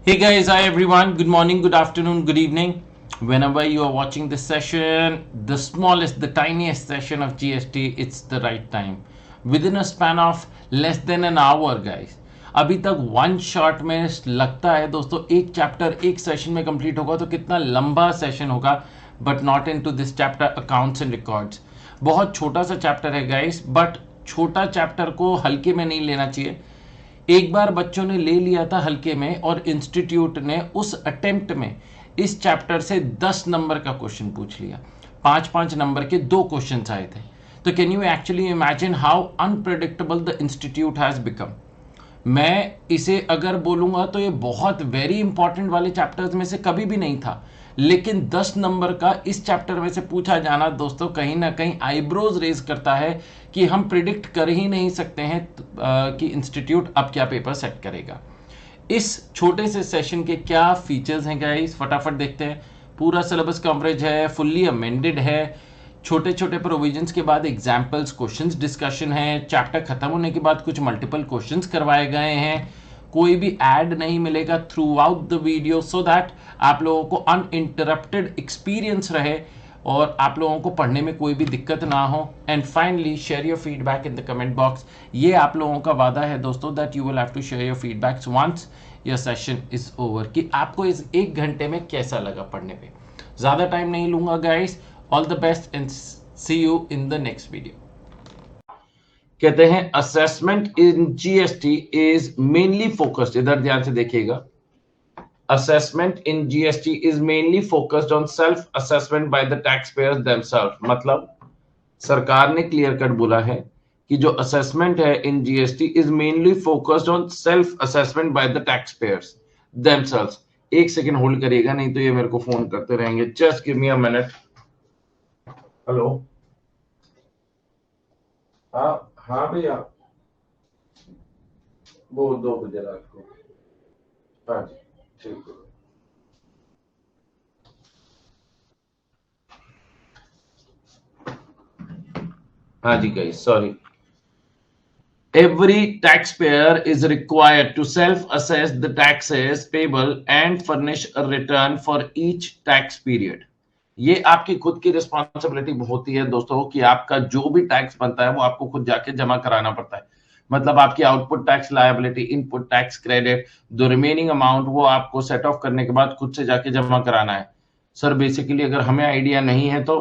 Hey guys, hi everyone. Good morning, good afternoon, good evening. Whenever you are watching this session, the smallest, the tiniest session of GST, it's the right time. Within a span of less than an hour, guys. अभी तक one shot में लगता है दोस्तों एक chapter एक session में complete होगा तो कितना लंबा सेशन होगा, but not in to this chapter accounts and records. बहुत छोटा सा चैप्टर है गाइस, बट छोटा चैप्टर को हल्के में नहीं लेना चाहिए. एक बार बच्चों ने ले लिया था हल्के में और इंस्टीट्यूट ने उस अटेम्प्ट में इस चैप्टर से 10 नंबर का क्वेश्चन पूछ लिया. 5-5 नंबर के दो क्वेश्चन आए थे. तो can you actually imagine how unpredictable the institute has become. मैं इसे अगर बोलूंगा तो ये बहुत वेरी इंपॉर्टेंट वाले चैप्टर्स में से कभी भी नहीं था, लेकिन 10 नंबर का इस चैप्टर में से पूछा जाना दोस्तों कहीं ना कहीं आईब्रोज रेज करता है कि हम प्रिडिक्ट कर ही नहीं सकते हैं कि इंस्टीट्यूट अब क्या पेपर सेट करेगा. इस छोटे से सेशन के क्या फीचर्स हैं गाइस, फटाफट देखते हैं. पूरा सिलेबस कवरेज है, फुल्ली अमेंडेड है, छोटे छोटे प्रोविजंस के बाद एग्जाम्पल्स क्वेश्चंस डिस्कशन है, चैप्टर खत्म होने के बाद कुछ मल्टीपल क्वेश्चंस करवाए गए हैं, कोई भी ऐड नहीं मिलेगा through out the video, so that आप लोगों को अनइंटरप्टेड एक्सपीरियंस रहे और आप लोगों को पढ़ने में कोई भी दिक्कत ना हो. And finally share your feedback in the comment box. ये आप लोगों का वादा है दोस्तों that you will have to share your feedbacks once your session is over, कि आपको इस एक घंटे में कैसा लगा पढ़ने पे. ज़्यादा टाइम नहीं लूंगा guys. All the best and see you in the next video. कहते हैं assessment in GST is mainly focused, इधर ध्यान से देखिएगा, assessment in GST is mainly focused on self assessment by the taxpayers themselves. मतलब सरकार ने क्लियर कट बोला है कि जो असेसमेंट है इन GST is mainly focused on self assessment by the taxpayers themselves. एक सेकंड होल्ड करिएगा, नहीं तो ये मेरे को फोन करते रहेंगे. Just give me a minute. Hello. हाँ हाँ भैया, वो 2 बजे रात को. हाँ जी ठीक है. हाँ जी guys, sorry. Every taxpayer is required to self-assess the taxes payable and furnish a return for each tax period. ये आपकी खुद की रिस्पॉन्सिबिलिटी होती है दोस्तों कि आपका जो भी टैक्स बनता है वो आपको खुद जाके जमा कराना पड़ता है. मतलब आपकी output tax liability, input tax credit, the remaining amount वो आपको सेट ऑफ करने के बाद खुद से जाके जमा कराना है. सर बेसिकली अगर हमें आइडिया नहीं है तो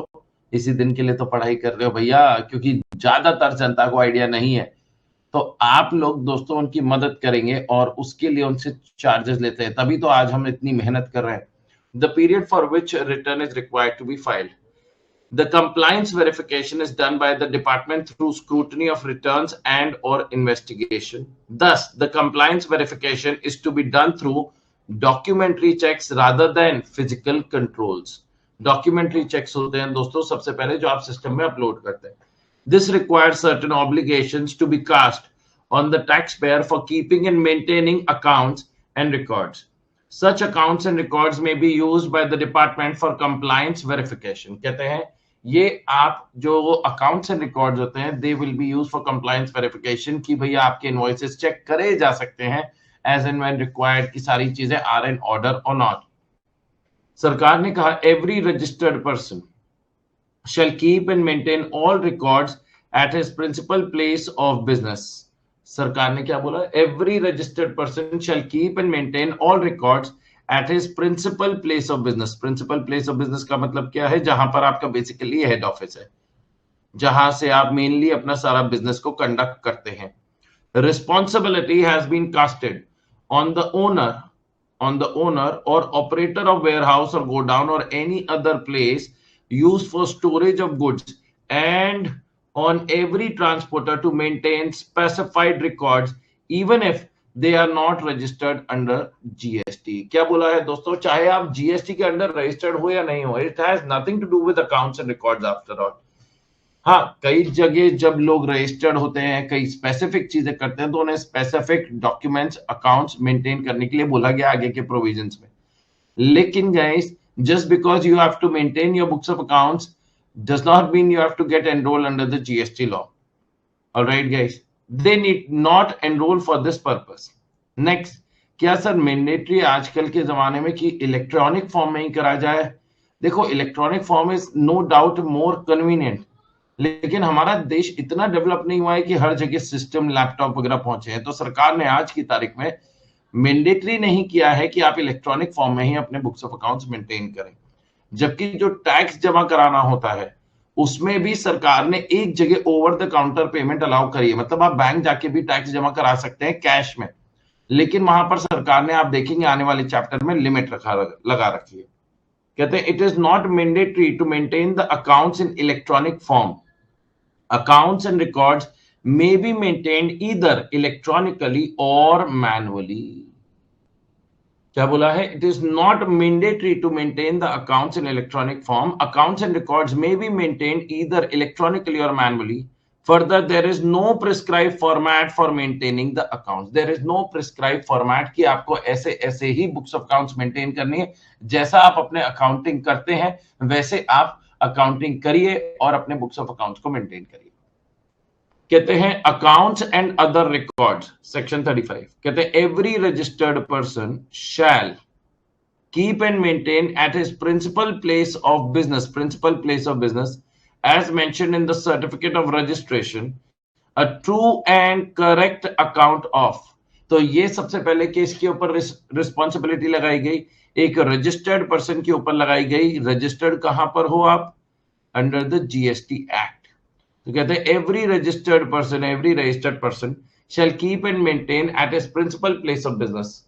इसी दिन के लिए तो पढ़ाई कर रहे हो भैया, क्योंकि ज्यादातर जनता को आइडिया नहीं है. तो आप लोग दोस्तों उनकी मदद करेंगे और उसके लिए उनसे चार्जेस लेते हैं, तभी तो आज हम इतनी मेहनत कर रहे हैं. The period for which return is required to be filed. The compliance verification is done by the department through scrutiny of returns and or investigation. Thus, the compliance verification is to be done through documentary checks rather than physical controls. Documentary checks होते हैं दोस्तों सबसे पहले जो आप system में upload करते हैं. This requires certain obligations to be cast on the taxpayer for keeping and maintaining accounts and records. Such accounts and records may be used by the department for compliance verification. कहते हैं ये आप जो accounts and records होते हैं they will be used for compliance verification, कि भैया आपके इनवॉइसेस चेक करे जा सकते हैं एज एंड व्हेन रिक्वायर्ड कि सारी चीजें आर इन ऑर्डर और नॉट. सरकार ने कहा every registered person shall keep and maintain all records at his principal place of business. सरकार ने क्या बोला? Every registered person shall keep and maintain all records at his principal place of business. Principal place of business का मतलब क्या है? जहां पर आपका बेसिकली हेड ऑफिस है, जहां से आप मेनली अपना सारा बिजनेस को कंडक्ट करते हैं. Responsibility has been casted on the owner or operator of warehouse or godown or any other place used for storage of goods and on every transporter to maintain specified records even if they are not registered under GST. क्या बोला है दोस्तों? चाहे आप GST के under registered हो या नहीं हो, it has nothing to do with accounts and records after all. हाँ, कई जगह जब लोग रजिस्टर्ड होते हैं, कई स्पेसिफिक चीजें करते हैं तो उन्हें स्पेसिफिक डॉक्यूमेंट्स अकाउंट्स मेंटेन करने के लिए बोला गया आगे के प्रोविजंस में. लेकिन guys, just because you have to maintain your books of accounts does not mean you have to get enrolled under the GST law. All right guys, they need not enroll for this purpose. Next, क्या sir mandatory आजकल के जमाने में कि electronic form में ही करा जाए? देखो, electronic form is no doubt more convenient, लेकिन हमारा देश इतना डेवलप नहीं हुआ है कि हर जगह सिस्टम लैपटॉप वगैरह पहुंचे हैं। तो सरकार ने आज की तारीख में मैंडेटरी नहीं किया है कि आप इलेक्ट्रॉनिक फॉर्म में ही अपने बुक्स ऑफ अकाउंट्स मेंटेन करें, जबकि जो टैक्स जमा कराना होता है उसमें भी सरकार ने एक जगह over the counter payment allow करी है। मतलब आप बैंक जाके भी टैक्स जमा करा सकते हैं कैश में, लेकिन वहां पर सरकार ने, आप देखेंगे आने वाले चैप्टर में, लिमिट लगा रखी है। कहते हैं it is not mandatory to maintain the accounts in electronic form. Accounts and records may be maintained either electronically or manually. क्या बोला है? It is not mandatory to maintain the accounts in electronic form. Accounts and records may be maintained either electronically or manually. Further, there is no prescribed format for maintaining the accounts. There is no prescribed format कि आपको ऐसे ऐसे ही books of accounts maintain करनी है। जैसा आप अपने accounting करते हैं वैसे आप accounting करिए और अपने books of accounts को maintain करिए। कहते हैं accounts and other records, section 35 कहते हैं every registered person shall keep and maintain at his principal place of business as mentioned in the certificate of registration a true and correct account of. तो ये सबसे पहले कि इसके ऊपर responsibility लगाई गई, एक रजिस्टर्ड पर्सन के ऊपर लगाई गई। रजिस्टर्ड कहां पर हो आप? Under the GST act. तो कहते हैं every registered person shall keep and maintain at his principal place of business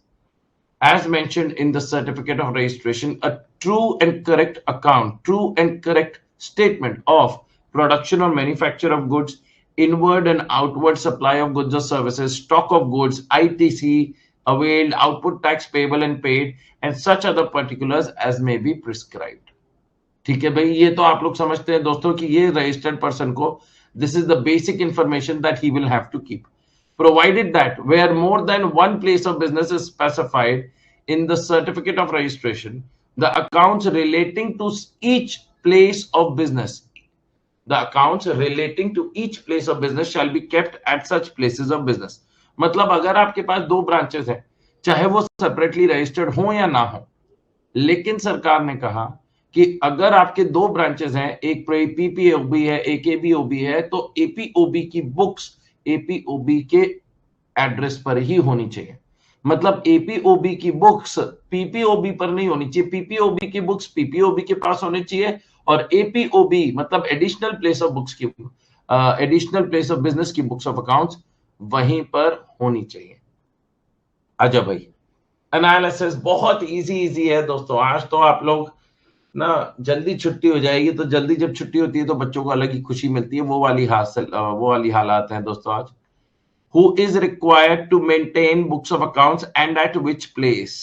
as mentioned in the certificate of registration a true and correct account, true and correct statement of production or manufacture of goods, inward and outward supply of goods or services, stock of goods, ITC availed, output tax payable and paid, and such other particulars as may be prescribed. ठीक है भाई, ये तो आप लोग समझते हैं दोस्तों कि ये रजिस्टर्ड पर्सन को, this is the basic information that he will have to keep, provided that where more than one place of business is specified in the certificate of registration, the accounts relating to each place of business, the accounts relating to each place of business shall be kept at such places of business. मतलब अगर आपके पास दो branches हैं, चाहे वो separately registered हो या ना हो, लेकिन सरकार ने कहा कि अगर आपके दो ब्रांचेस हैं, एक पीपीओबी है, एक एबीओबी है, तो एपीओबी की बुक्स एपीओबी के एड्रेस पर ही होनी चाहिए। मतलब एपीओबी की बुक्स पीपीओबी पर नहीं होनी चाहिए, पीपीओबी की बुक्स पीपीओबी के पास होनी चाहिए, और एपीओबी मतलब एडिशनल प्लेस ऑफ बुक्स की, एडिशनल प्लेस ऑफ बिजनेस की बुक्स ऑफ अकाउंट्स वहीं पर होनी चाहिए। अच्छा भाई, एनालिसिस बहुत इजी है दोस्तों। आज तो आप लोग ना, जल्दी छुट्टी हो जाएगी, तो जल्दी जब छुट्टी होती है तो बच्चों को अलग ही खुशी मिलती है, वो वाली हालात हैं दोस्तों आज। Who is required to maintain books of accounts and at which place?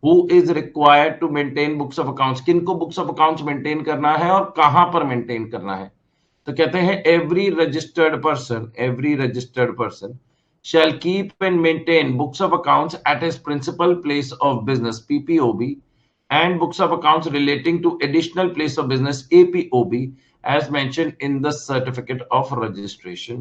Who is required to maintain books of accounts? किनको books of accounts maintain करना है और कहां पर maintain करना है? तो कहते हैं every registered person shall keep and maintain books of accounts at his principal place of business PPOB and books of accounts relating to additional place of business APOB as mentioned in the certificate of registration.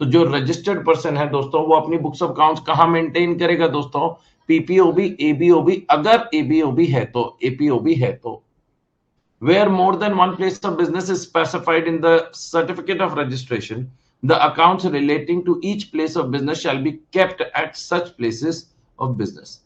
तो जो registered person है दोस्तों, वो अपनी books of accounts कहां maintain करेगा दोस्तों? पीपीओबी, एबीओबी, अगर एबीओबी है तो, एपीओबी है तो। Where more than one place of business is specified in the certificate of registration, the accounts relating to each place of business shall be kept at such places of business.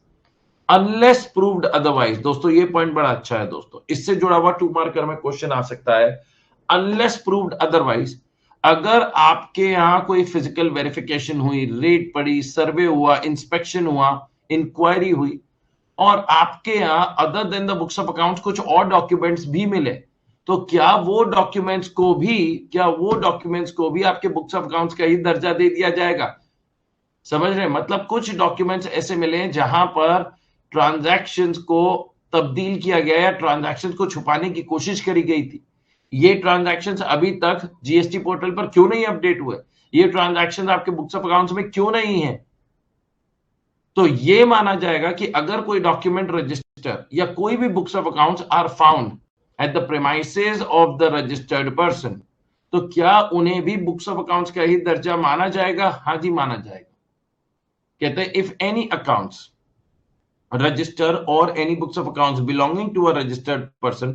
Unless proved otherwise, दोस्तों ये point बड़ा अच्छा है दोस्तों, इससे जुड़ा हुआ 2 marker में क्वेश्चन आ सकता है। अनलेस प्रूव्ड अदरवाइज, अगर आपके यहां कोई फिजिकल वेरिफिकेशन हुई, रेड पड़ी, सर्वे हुआ, इंस्पेक्शन हुआ, इंक्वायरी हुई, और आपके यहां other than the books of accounts कुछ और डॉक्यूमेंट्स भी मिले, तो क्या वो डॉक्यूमेंट्स को भी आपके बुक्स ऑफ अकाउंट्स का ही दर्जा दे दिया जाएगा? समझ रहे हैं? मतलब कुछ डॉक्यूमेंट्स ऐसे मिले हैं जहां पर ट्रांजैक्शंस को तब्दील किया गया या ट्रांजैक्शंस को छुपाने की कोशिश करी गई थी। ये ट्रांजैक्शंस अभी तक जीएसटी पोर्टल पर क्यों नहीं अपडेट हुए? ये ट्रांजैक्शंस आपके बुक्स ऑफ अकाउंट्स में क्यों नहीं है? तो ये माना जाएगा कि अगर कोई डॉक्यूमेंट रजिस्टर या कोई भी books of accounts are found at the premises of the registered person, तो क्या उन्हें भी बुक्स ऑफ अकाउंट्स का ही दर्जा माना जाएगा? हाँ जी, माना जाएगा। कहते हैं if any accounts register or any books of accounts belonging to a registered person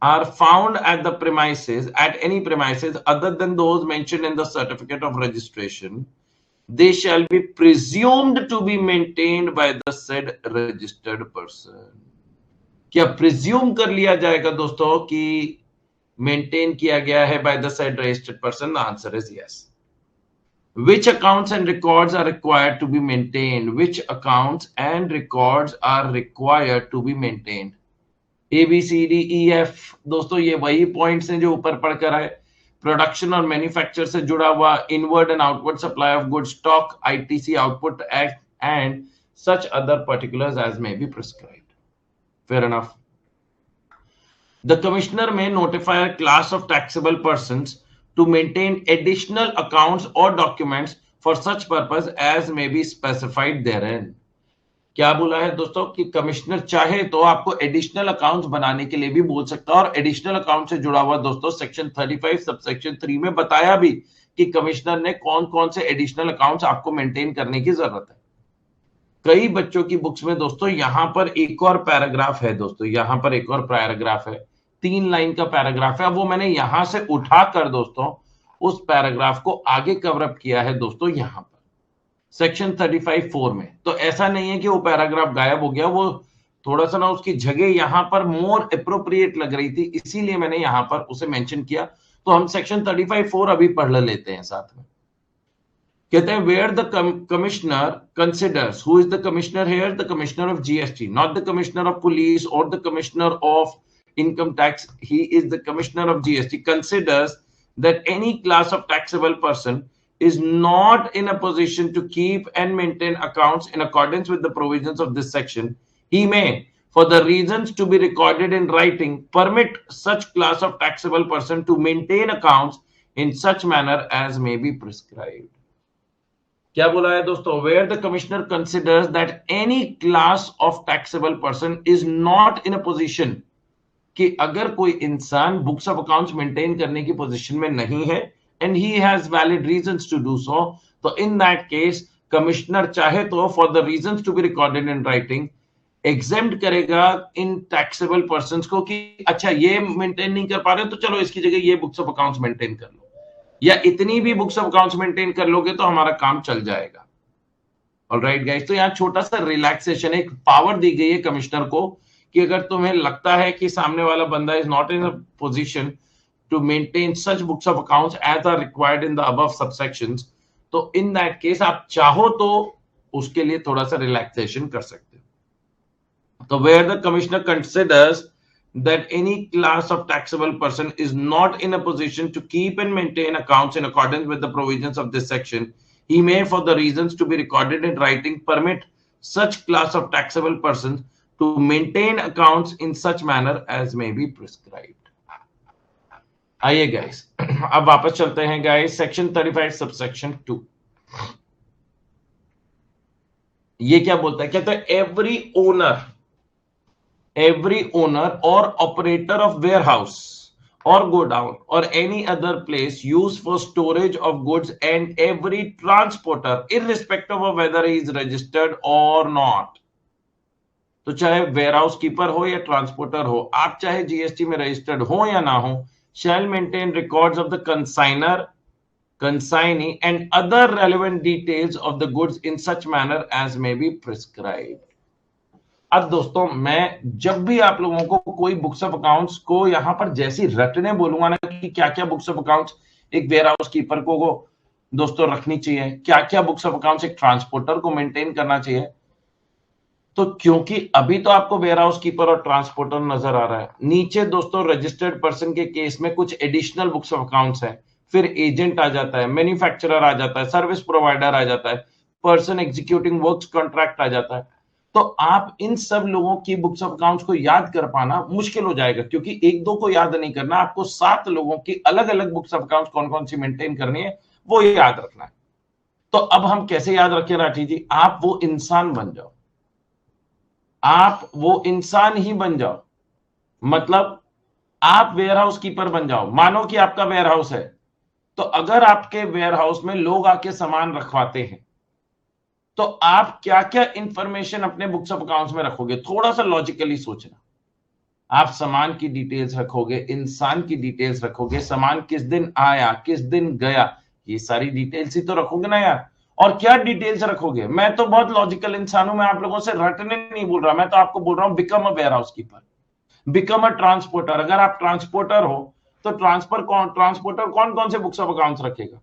are found at the premises at any premises other than those mentioned in the certificate of registration, they shall be presumed to be maintained by the said registered person. क्या presume कर लिया जाएगा दोस्तों कि maintain किया गया है by the said registered person? The answer is yes. Which accounts and records are required to be maintained? Which accounts and records are required to be maintained? A, B, C, D, E, F. दोस्तों ये वही points हैं जो ऊपर पढ़कर आए. Production और manufacture से जुड़ा हुआ inward and outward supply of good stock, ITC output act and such other particulars as may be prescribed. Fair enough. The commissioner may notify a class of taxable persons to maintain additional accounts or documents for such purpose as may be specified therein. क्या बोला है दोस्तों कि commissioner चाहे तो आपको additional accounts बनाने के लिए भी बोल सकता है. और एडिशनल अकाउंट से जुड़ा हुआ दोस्तों सेक्शन 35 सबसेक्शन 3 में बताया भी कि कमिश्नर ने कौन कौन से एडिशनल अकाउंट्स आपको मेंटेन करने की जरूरत है. कई बच्चों की बुक्स में दोस्तों यहां पर एक और पैराग्राफ है दोस्तों, यहां पर एक और पैराग्राफ है, 3 लाइन का पैराग्राफ है. वो मैंने यहां से उठाकर दोस्तों उस पैराग्राफ को आगे कवर अप किया है दोस्तों यहां पर सेक्शन 35(4) में. तो ऐसा नहीं है कि वो पैराग्राफ गायब हो गया, वो थोड़ा सा ना उसकी जगह यहां पर मोर एप्रोप्रिएट लग रही थी, इसीलिए मैंने यहां पर उसे मेंशन किया. तो हम सेक्शन 35(4) अभी पढ़ लेते हैं साथ में. कहते हैं where the commissioner considers, who is the commissioner here? The commissioner of GST, not the commissioner of police और the commissioner of income tax. He is the commissioner of GST. Considers that any class of taxable person is not in a position to keep and maintain accounts in accordance with the provisions of this section. He may, for the reasons to be recorded in writing, permit such class of taxable person to maintain accounts in such manner as may be prescribed. क्या बोला है दोस्तों? Where the commissioner considers that any class of taxable person is not in a position, कि अगर कोई इंसान books of accounts maintain करने की पोजीशन में नहीं है and he has valid reasons to do so, तो इन दैट केस कमिश्नर चाहे तो for the reasons to be recorded in writing exempt करेगा इन टैक्सेबल पर्संस को कि अच्छा ये मेंटेन नहीं कर पा रहे तो चलो इसकी जगह ये बुक्स ऑफ अकाउंट्स मेंटेन कर लो, या इतनी भी बुक्स ऑफ अकाउंट्स मेंटेन कर लोगे तो हमारा काम चल जाएगा. ऑलराइट गाइस, तो यहाँ छोटा सा रिलैक्सेशन, एक पावर दी गई है कमिश्नर को कि अगर तुम्हें लगता है कि सामने वाला बंदा is not in a position to maintain such books of accounts as are required in the above subsections, तो इन दैट केस आप चाहो तो उसके लिए थोड़ा सा रिलैक्सेशन कर सकते हो. तो where the commissioner considers that any class of taxable person is not in a position to keep and maintain accounts in accordance with the provisions of this section, he may, for the reasons to be recorded in writing, permit such class of taxable persons to maintain accounts in such manner as may be prescribed. आइए guys, अब वापस चलते हैं guys section 35 subsection 2. ये क्या बोलता है? कहता है every owner or operator of warehouse or godown or any other place used for storage of goods and every transporter irrespective of whether he is registered or not. तो चाहे warehouse keeper हो या ट्रांसपोर्टर हो, आप चाहे GST में registered हो या ना हो, shall maintain records of the consigner, consignee and other relevant details of the goods in such manner as may be prescribed. अब दोस्तों मैं जब भी आप लोगों को कोई बुक्स ऑफ अकाउंट्स को यहां पर जैसी रटने बोलूंगा ना कि क्या क्या बुक्स ऑफ अकाउंट्स एक वेयरहाउस कीपर को दोस्तों रखनी चाहिए, क्या क्या बुक्स ऑफ अकाउंट्स एक ट्रांसपोर्टर को मेंटेन करना चाहिए, तो क्योंकि अभी तो आपको वेयरहाउस कीपर और ट्रांसपोर्टर नजर आ रहा है, नीचे दोस्तों रजिस्टर्ड पर्सन के केस में कुछ एडिशनल बुक्स ऑफ अकाउंट्स है, फिर एजेंट आ जाता है, मैन्युफैक्चरर आ जाता है, सर्विस प्रोवाइडर आ जाता है, पर्सन एग्जीक्यूटिंग वर्क्स कॉन्ट्रैक्ट आ जाता है. तो आप इन सब लोगों की बुक्स ऑफ अकाउंट्स को याद कर पाना मुश्किल हो जाएगा, क्योंकि एक दो को याद नहीं करना, आपको 7 लोगों की अलग अलग बुक्स ऑफ अकाउंट्स कौन कौन सी मेंटेन करनी है वो याद रखना है. तो अब हम कैसे याद रखें राठी जी? आप वो इंसान बन जाओ, आप वो इंसान ही बन जाओ, मतलब आप वेयरहाउस कीपर बन जाओ. मानो कि आपका वेयरहाउस है, तो अगर आपके वेयरहाउस में लोग आके सामान रखवाते हैं तो आप क्या क्या इंफॉर्मेशन अपने बुक्स ऑफ अकाउंट्स में रखोगे, थोड़ा सा लॉजिकली सोचना। आप सामान की डिटेल्स रखोगे, इंसान की डिटेल्स रखोगे, सामान किस दिन आया, किस दिन गया, ये सारी डिटेल्स ही तो रखोगे ना यार। और क्या डिटेल्स रखोगे, मैं तो बहुत लॉजिकल इंसान हूं, मैं आप लोगों से रटने नहीं बोल रहा, मैं तो आपको बोल रहा हूं become a warehouse keeper, become a transporter. अगर आप ट्रांसपोर्टर हो तो ट्रांसपोर्टर कौन कौन से बुक्स ऑफ अकाउंट्स रखेगा,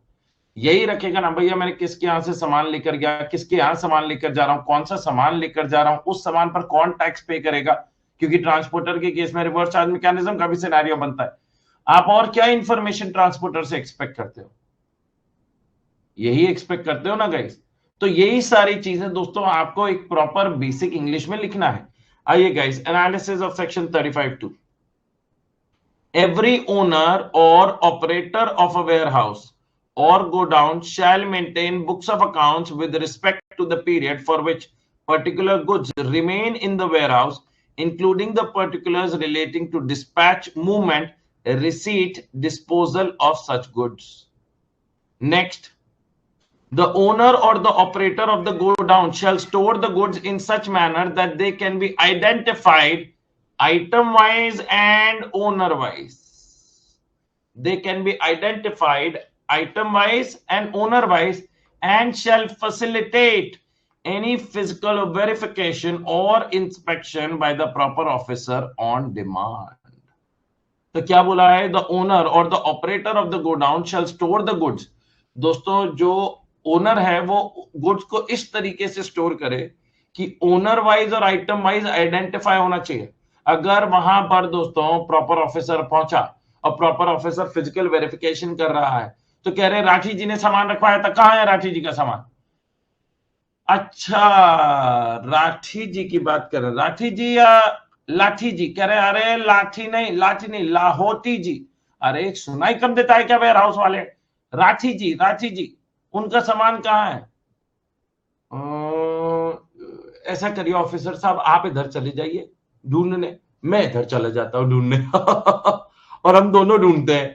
यही रखेगा ना भैया मैंने किसके यहां से सामान लेकर गया, किसके यहां सामान लेकर जा रहा हूं, कौन सा सामान लेकर जा रहा हूं, उस सामान पर कौन टैक्स पे करेगा, क्योंकि ट्रांसपोर्टर के केस में रिवर्स चार्ज मैकेनिज्म का भी सिनेरियो बनता है। आप और क्या इंफॉर्मेशन ट्रांसपोर्टर से एक्सपेक्ट करते हो, यही एक्सपेक्ट करते हो ना गाइस। तो यही सारी चीजें दोस्तों आपको एक प्रॉपर बेसिक इंग्लिश में लिखना है। आइए guys, analysis of section 35(2). Every owner or operator of a warehouse or godown shall maintain books of accounts with respect to the period for which particular goods remain in the warehouse, including the particulars relating to dispatch, movement, receipt, disposal of such goods. Next, the owner or the operator of the godown shall store the goods in such manner that they can be identified item wise and owner wise. They can be identified item wise and owner wise and shall facilitate any physical verification or inspection by the proper officer on demand. तो क्या बोला है, the owner और the operator of the godown shall store the goods. दोस्तों जो owner है वो goods को इस तरीके से स्टोर करे कि ओनर वाइज और आइटम वाइज आइडेंटिफाई होना चाहिए। अगर वहां पर दोस्तों प्रॉपर ऑफिसर पहुंचा और प्रॉपर ऑफिसर फिजिकल वेरिफिकेशन कर रहा है तो कह रहे राठी जी ने सामान रखवाया था, कहां है राठी जी का सामान। अच्छा, राठी जी की बात कर रहे, राठी जी या लाठी जी, कह रहे अरे लाठी नहीं लाहौटी जी। अरे सुनाई कम देता है क्या वेयर हाउस वाले, राठी जी उनका सामान कहाँ है। ऐसा करिए ऑफिसर साहब, आप इधर चले जाइए ढूंढने, मैं इधर चला जाता हूं ढूंढने और हम दोनों ढूंढते हैं,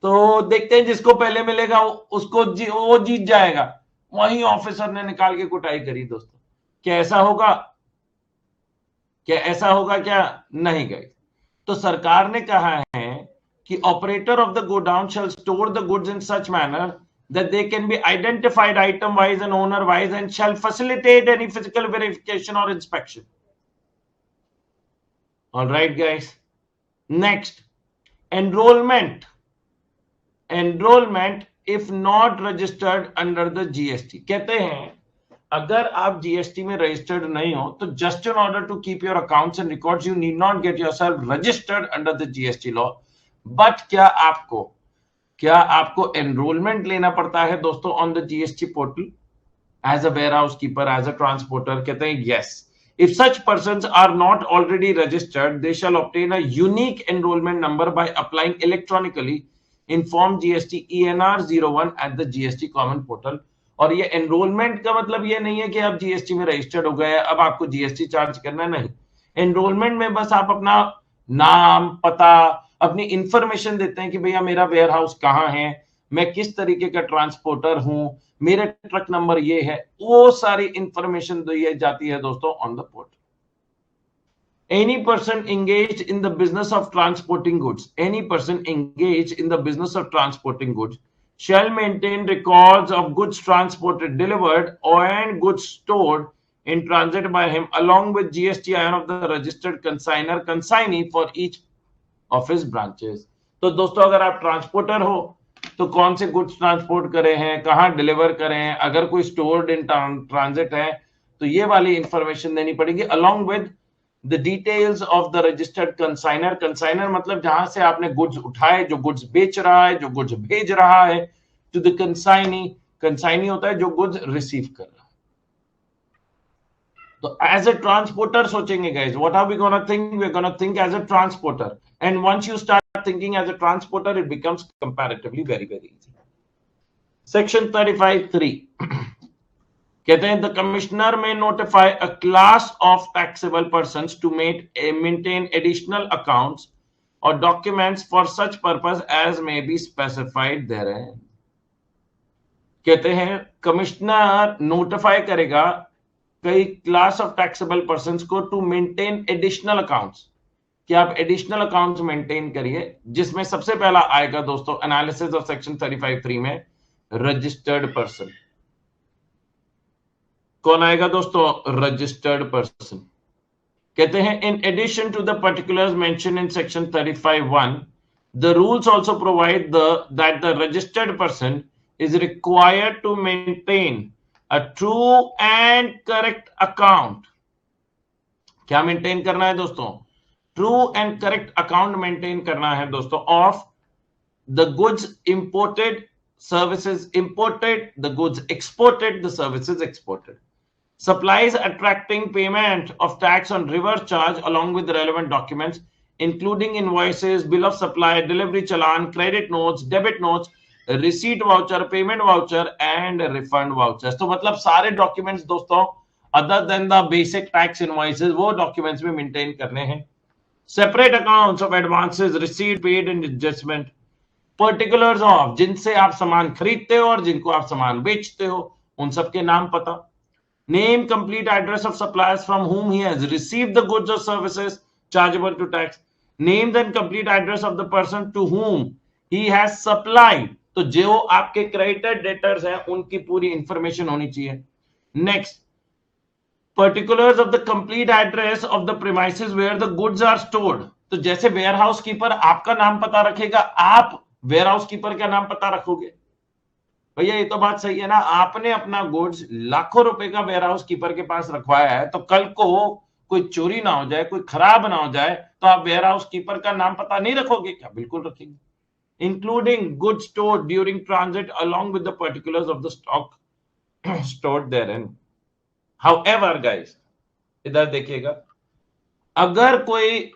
तो देखते हैं जिसको पहले मिलेगा उसको वो जीत जाएगा। वही ऑफिसर ने निकाल के कुटाई करी दोस्तों। क्या ऐसा होगा, क्या ऐसा होगा क्या, नहीं गए। तो सरकार ने कहा है कि operator of the godown shall store the goods in such manner that they can be identified item wise and owner wise and shall facilitate any physical verification or inspection. All right guys, next, enrollment if not registered under the GST। कहते हैं अगर आप GST में registered नहीं हो तो just in order to keep your accounts and records you need not get yourself registered under the GST law. But क्या आपको एनरोलमेंट लेना पड़ता है दोस्तों on the GST portal as a warehouse keeper, as a transporter. कहते हैं yes, if such persons are not already registered they shall obtain a unique enrollment number by applying electronically in form GST ENR 01 at the GST common portal. और ये enrolment का मतलब ये नहीं है कि आप जीएसटी में रजिस्टर्ड हो गए अब आपको जीएसटी चार्ज करना, नहीं। एनरोलमेंट में बस आप अपना नाम, पता, अपनी इंफॉर्मेशन देते हैं कि भैया मेरा वेयर हाउस कहाँ है, मैं किस तरीके का ट्रांसपोर्टर हूं, मेरे ट्रक नंबर ये है, वो सारी इंफॉर्मेशन दी जाती है दोस्तों on the portal. Any person engaged in the business of transporting goods, shall maintain records of goods transported, delivered, and goods stored in transit by him, along with GSTIN of the registered consignee for each of his branches। तो दोस्तों अगर आप transporter हो तो कौन से goods transport करे हैं, कहां डिलीवर करे हैं, अगर कोई स्टोर्ड इन ट्रांजिट है तो ये वाली इंफॉर्मेशन देनी पड़ेगी, along with the details of the registered consignor मतलब जहां से आपने गुड्स उठाए, जो गुड्स बेच रहा है, जो गुड्स भेज रहा है, टू द कंसाइनी होता है जो गुड्स रिसीव कर रहा है। तो एज अ ट्रांसपोर्टर सोचेंगे guys, what are we gonna think, we are gonna think as a transporter, and once you start thinking as a transporter it becomes comparatively very easy. Section 35(3) कहते हैं the commissioner may notify a class of taxable persons to maintain additional accounts और documents for such purpose as may be specified therein. कहते हैं commissioner notify करेगा कई class of taxable persons को to maintain additional accounts, कि आप additional accounts maintain करिए, जिसमें सबसे पहला आएगा दोस्तों एनालिसिस ऑफ सेक्शन 35(3) में रजिस्टर्ड पर्सन। कौन आएगा दोस्तों? Registered person. कहते हैं in addition to the particulars mention in section 35(1) the rules also provide that the registered person is required to maintain a true and correct account। क्या maintain करना है दोस्तों? True and correct account maintain करना है दोस्तों of the goods imported, services imported, the goods exported, the services exported, supplies attracting payment of tax on reverse charge along with relevant documents including invoices, bill of supply, delivery challan, credit notes, debit notes, receipt voucher, payment voucher and refund vouchers। तो मतलब सारे documents दोस्तों other than the basic tax invoices वो documents में maintain करने हैं। Separate accounts of advances, receipt, paid and adjustment, particulars of जिनसे आप सामान खरीदते हो और जिनको आप सामान बेचते हो उन सबके नाम पता। Name, complete address of suppliers from whom he has received the goods or services chargeable to tax. Name and complete address of the person to whom he has supplied। तो जो आपके क्रेडिटर डेटर्स हैं उनकी पूरी information होनी चाहिए। Next, particulars of the complete address of the premises where the goods are stored. तो जैसे वेयर हाउस कीपर आपका नाम पता रखेगा, आप वेयर हाउस कीपर का नाम पता रखोगे। भैया ये तो बात सही है ना, आपने अपना गुड्स लाखों रुपए का वेयर हाउस कीपर के पास रखवाया है, तो कल को कोई चोरी ना हो जाए, कोई खराब ना हो जाए, तो आप वेयर हाउस कीपर का नाम पता नहीं रखोगे क्या? बिल्कुल रखेंगे। Including goods stored during transit along with the particulars of the stock stored therein. However guys, इधर देखिएगा, अगर कोई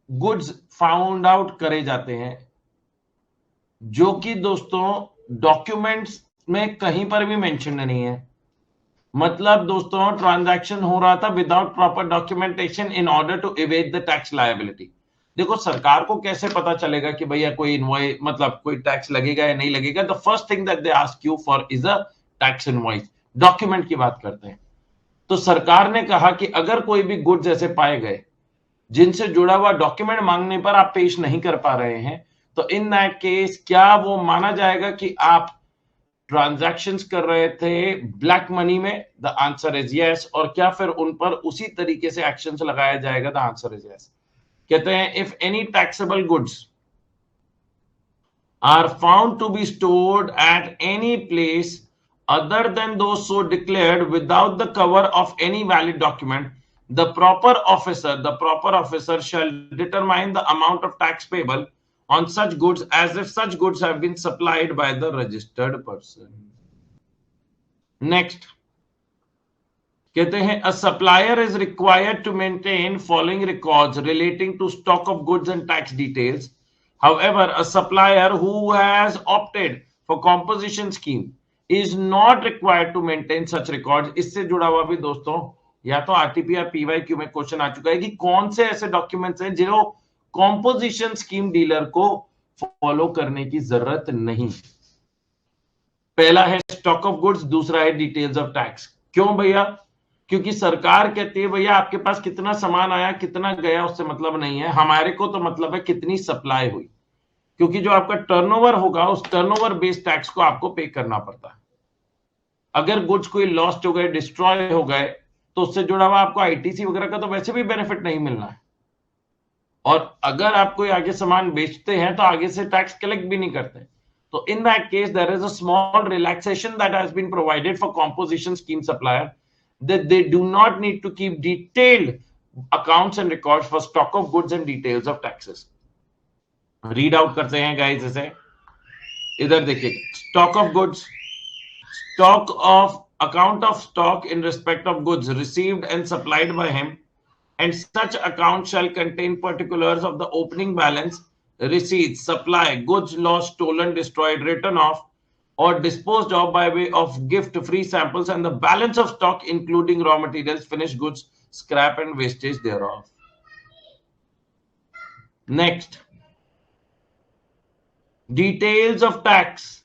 गुड्स फाउंड आउट करे जाते हैं जो कि दोस्तों डॉक्यूमेंट्स में कहीं पर भी मेंशन नहीं है, मतलब दोस्तों ट्रांजैक्शन हो रहा था without proper documentation in order to evade the tax liability. देखो सरकार को कैसे पता चलेगा कि भैया कोई इनवॉइस मतलब कोई टैक्स लगेगा या नहीं लगेगा? The first thing that they ask you for is a tax invoice. Document की बात करते हैं तो सरकार ने कहा कि अगर कोई भी गुड्स ऐसे पाए गए जिनसे जुड़ा हुआ डॉक्यूमेंट मांगने पर आप पेश नहीं कर पा रहे हैं, तो इन दैट केस क्या वो माना जाएगा कि आप ट्रांजैक्शंस कर रहे थे ब्लैक मनी में? The answer is yes. और क्या फिर उन पर उसी तरीके से एक्शंस लगाया जाएगा? The answer is yes. कहते हैं if any taxable goods are found to be stored at any place other than those so declared without the cover of any valid document, the proper officer shall determine the amount of tax payable on such goods as if such goods have been supplied by the registered person। Next, कहते हैं a supplier is required to maintain following records relating to stock of goods and tax details। However, a supplier who has opted for composition scheme is not required to maintain such records। इससे जुड़ा हुआ भी दोस्तों या तो RTP या PYQ में question आ चुका है कि कौन से ऐसे डॉक्यूमेंट्स हैं जो कॉम्पोजिशन स्कीम डीलर को फॉलो करने की जरूरत नहीं। पहला है स्टॉक ऑफ गुड्स, दूसरा है डिटेल्स ऑफ टैक्स। क्यों भैया? क्योंकि सरकार कहती है भैया आपके पास कितना सामान आया कितना गया उससे मतलब नहीं है, हमारे को तो मतलब है कितनी सप्लाई हुई, क्योंकि जो आपका टर्नओवर होगा उस टर्नओवर बेस्ड टैक्स को आपको पे करना पड़ता है। अगर गुड्स कोई लॉस्ट हो गए, डिस्ट्रॉय हो गए, तो उससे जुड़ा हुआ आपको आईटीसी वगैरह का तो वैसे भी बेनिफिट नहीं मिलना है, और अगर आप कोई आगे सामान बेचते हैं तो आगे से टैक्स कलेक्ट भी नहीं करते। तो in that case there is a small relaxation that has been provided for composition scheme supplier that they do not need to keep detailed accounts and records for stock of goods and details of taxes। Read out करते हैं guys इसे, इधर देखिए, stock of goods, stock of account of stock in respect of goods received and supplied by him, and such account shall contain particulars of the opening balance, receipts, supply, goods lost, stolen, destroyed, written off or disposed of by way of gift, free samples, and the balance of stock including raw materials, finished goods, scrap and wastage thereof। Next, details of tax।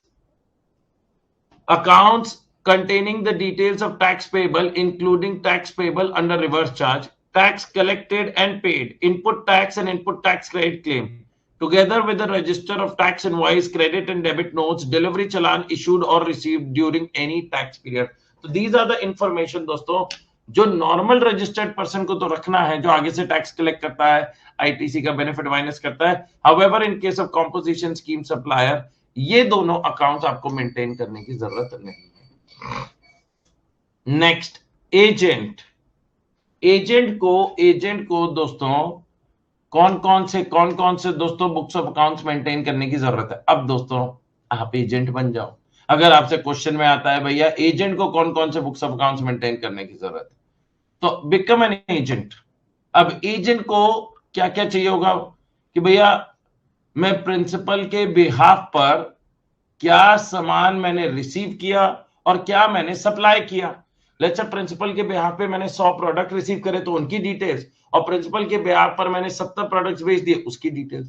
accounts containing the details of tax payable, including tax payable under reverse charge, tax collected and paid, input tax and input tax credit claim, together with the register of tax invoice, credit and debit notes, delivery challan issued or received during any tax period. So these are the information दोस्तों जो normal registered person को तो रखना है, जो आगे से tax collect करता है, आईटीसी का बेनिफिट माइनस करता है. However in case of composition scheme supplier, ये दोनों अकाउंट्स आपको मेंटेन करने की जरूरत नहीं है. Next, agent. एजेंट को दोस्तों कौन कौन से दोस्तों बुक्स ऑफ अकाउंट्स मेंटेन करने की जरूरत है. अब दोस्तों आप एजेंट बन जाओ. अगर आपसे क्वेश्चन में आता है भैया एजेंट को कौन कौन से बुक्स ऑफ अकाउंट्स मेंटेन करने की जरूरत है, तो बिकम एन एजेंट. अब एजेंट को क्या क्या चाहिए होगा कि भैया मैं प्रिंसिपल के बिहाफ पर क्या सामान मैंने रिसीव किया और क्या मैंने सप्लाई किया. लेट्स से प्रिंसिपल के बिहाफ पे मैंने 100 प्रोडक्ट रिसीव करे तो उनकी डिटेल्स, और प्रिंसिपल के बिहाफ पर मैंने 70 प्रोडक्ट्स बेच दिए उसकी डिटेल्स,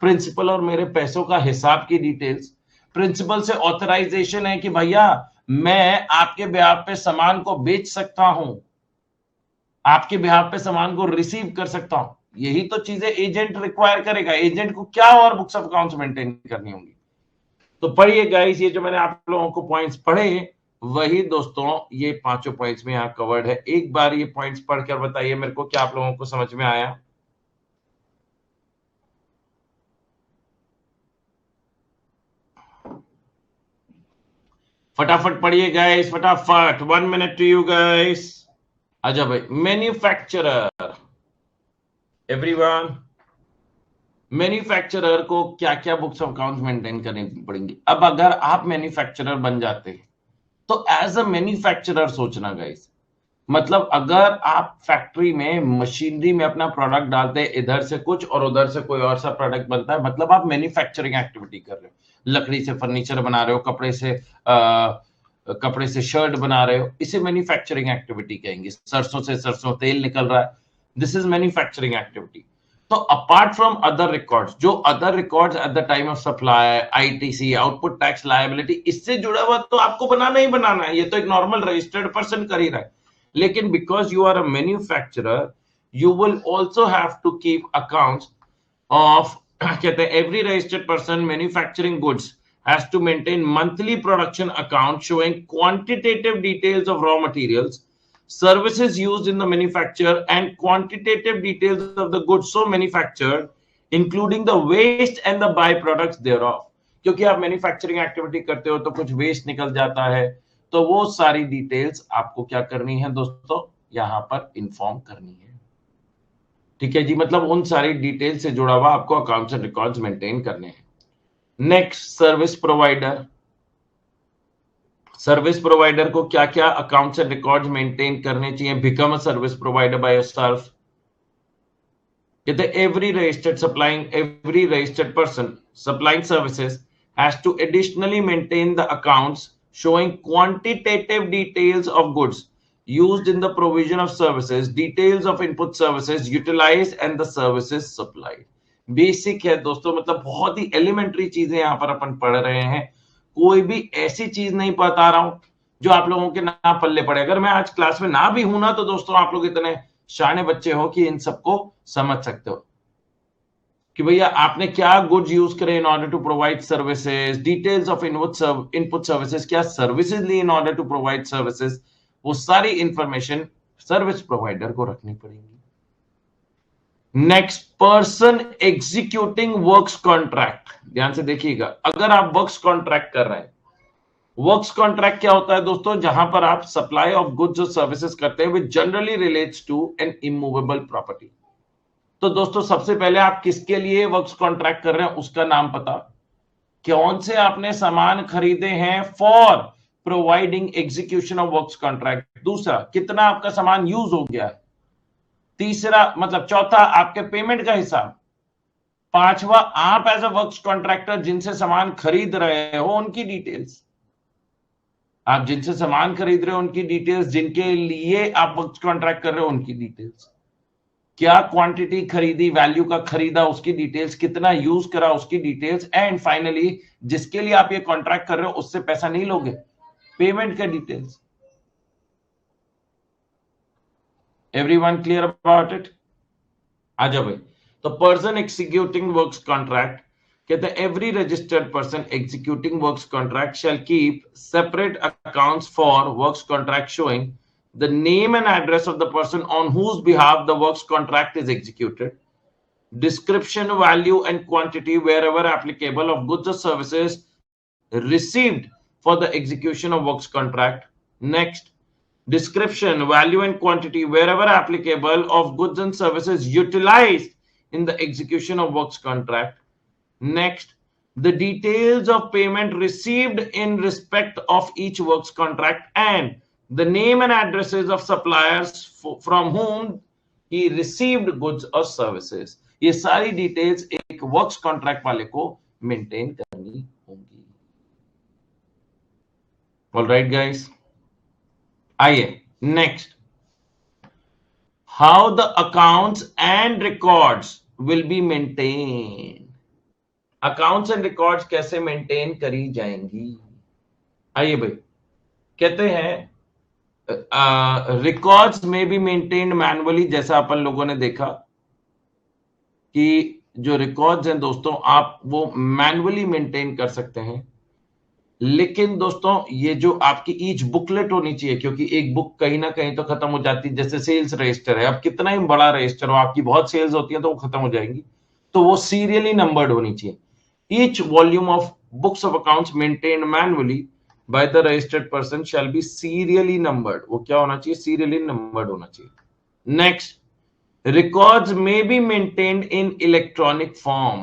प्रिंसिपल और मेरे पैसों का हिसाब की डिटेल्स, प्रिंसिपल से ऑथराइजेशन है कि भैया मैं आपके बिहाफ पे सामान को बेच सकता हूं, आपके बिहाफ पे सामान को रिसीव कर सकता हूं. यही तो चीजें एजेंट रिक्वायर करेगा. एजेंट को क्या और बुक्स ऑफ अकाउंट्स मेंटेन करनी होंगी. तो पढ़िए गाइस, ये जो मैंने आप लोगों को पॉइंट्स पढ़े वही दोस्तों ये पांचों पॉइंट्स में यहां कवर्ड है. एक बार ये पॉइंट्स पढ़कर बताइए मेरे को क्या आप लोगों को समझ में आया. फटाफट पढ़िए गाइस, फटाफट. 1 मिनट टू यू गाइस. अच्छा भाई, मैन्युफैक्चरर. एवरीवन, मैन्युफैक्चरर को क्या क्या बुक्स ऑफ अकाउंट्स मेंटेन करनी पड़ेंगी. अब अगर आप मैन्युफैक्चरर बन जाते हैं तो एज अ मैन्युफैक्चरर सोचना गाइस, मतलब अगर आप फैक्ट्री में मशीनरी में अपना प्रोडक्ट डालते हैं, इधर से कुछ और उधर से कोई और सा प्रोडक्ट बनता है, मतलब आप मैन्युफैक्चरिंग एक्टिविटी कर रहे हो. लकड़ी से फर्नीचर बना रहे हो, कपड़े से शर्ट बना रहे हो, इसे मैन्युफैक्चरिंग एक्टिविटी कहेंगे. सरसों से सरसों तेल निकल रहा है, दिस इज मैन्युफैक्चरिंग एक्टिविटी. तो अपार्ट फ्रॉम अदर रिकॉर्ड्स, जो other records at the time of supply, ITC, output tax liability, इससे जुड़ा हुआ तो आपको बनाना ही बनाना है. ये तो एक नॉर्मल रजिस्टर्ड पर्सन कर ही रहा है. लेकिन because you are a manufacturer, you will also have to keep accounts of, कहते हैं every registered person manufacturing goods has to maintain monthly production account showing quantitative details of raw materials, services used in the manufacture, and quantitative details of the goods so manufactured, including the waste and the byproducts thereof. क्योंकि आप manufacturing activity करते हो तो कुछ waste निकल जाता है, तो वो सारी डिटेल्स आपको क्या करनी है दोस्तों, यहां पर इंफॉर्म करनी है. ठीक है जी, मतलब उन सारी डिटेल से जुड़ा हुआ आपको अकाउंट्स एंड रिकॉर्ड्स मेंटेन करने हैं. Next, service provider. Service provider को क्या क्या अकाउंट्स एंड रिकॉर्ड्स मेंटेन करने चाहिए. Become a service provider by yourself. कहते every registered person supplying services has to additionally maintain the accounts showing quantitative details of goods used in the provision of services, details of input services utilized and the services supplied. Basic है दोस्तों, मतलब बहुत ही elementary चीजें यहां पर अपन पढ़ रहे हैं. कोई भी ऐसी चीज नहीं बता रहा हूं जो आप लोगों के ना पल्ले पड़े. अगर मैं आज क्लास में ना भी हूं ना, तो दोस्तों आप लोग इतने शाने बच्चे हो कि इन सबको समझ सकते हो कि भैया आपने क्या गुड्स यूज करे in order to provide services, details of input services, क्या सर्विसेज ली in order to provide services, वो सारी इंफॉर्मेशन सर्विस प्रोवाइडर को रखनी पड़ेगी. Next, person executing works contract. ध्यान से देखिएगा, अगर आप वर्क्स कॉन्ट्रैक्ट कर रहे हैं, वर्क्स कॉन्ट्रैक्ट क्या होता है दोस्तों, जहां पर आप सप्लाई ऑफ गुड्स और सर्विसेज करते हैं which generally relates to an immovable property. तो दोस्तों सबसे पहले आप किसके लिए वर्क्स कॉन्ट्रैक्ट कर रहे हैं उसका नाम पता, कौन से आपने सामान खरीदे हैं for providing execution of works contract. दूसरा, कितना आपका सामान यूज हो गया है. तीसरा मतलब चौथा, आपके पेमेंट का हिसाब. पांचवा, आप एज अ वर्क्स कॉन्ट्रैक्टर जिनसे सामान खरीद रहे हो उनकी डिटेल्स. आप जिनसे सामान खरीद रहे हो उनकी डिटेल्स, जिनके लिए आप वर्क्स कॉन्ट्रैक्ट कर रहे हो उनकी डिटेल्स, क्या क्वांटिटी खरीदी, वैल्यू का खरीदा उसकी डिटेल्स, कितना यूज करा उसकी डिटेल्स, एंड फाइनली जिसके लिए आप ये कॉन्ट्रैक्ट कर रहे हो उससे पैसा नहीं लोगे, पेमेंट का details. Everyone clear about it? आ जाओ भाई। तो पर्सन एग्जीक्यूटिंग वर्क्स कॉन्ट्रैक्ट कहते हैं every registered person executing works contract shall keep separate accounts for works contract showing the name and address of the person on whose behalf the works contract is executed, description, value and quantity wherever applicable of goods or services received for the execution of works contract. Next, description, value and quantity wherever applicable of goods and services utilized in the execution of works contract. Next, the details of payment received in respect of each works contract and the name and addresses of suppliers from whom he received goods or services. ये सारी details एक works contract वाले को maintain करनी होंगी। Alright guys, आइए next, how the accounts and records will be maintain. Accounts and records कैसे maintain करी जाएंगी? आइए भाई, कहते हैं रिकॉर्ड्स में भी मेंटेन मैनुअली, जैसा अपन लोगों ने देखा कि जो रिकॉर्ड्स हैं दोस्तों आप वो मैनुअली मेंटेन कर सकते हैं। लेकिन दोस्तों ये जो आपकी ईच बुकलेट होनी चाहिए, क्योंकि एक बुक कहीं ना कहीं तो खत्म हो जाती है, जैसे सेल्स रजिस्टर है, अब कितना ही बड़ा रजिस्टर हो, आपकी बहुत सेल्स होती है तो वो खत्म हो जाएंगी, तो वो सीरियली नंबर्ड होनी चाहिए। Each volume of books of accounts maintained manually by the registered person shall be serially numbered. वो क्या होना चाहिए? serially numbered होना चाहिए। Next, records may be maintained in electronic form.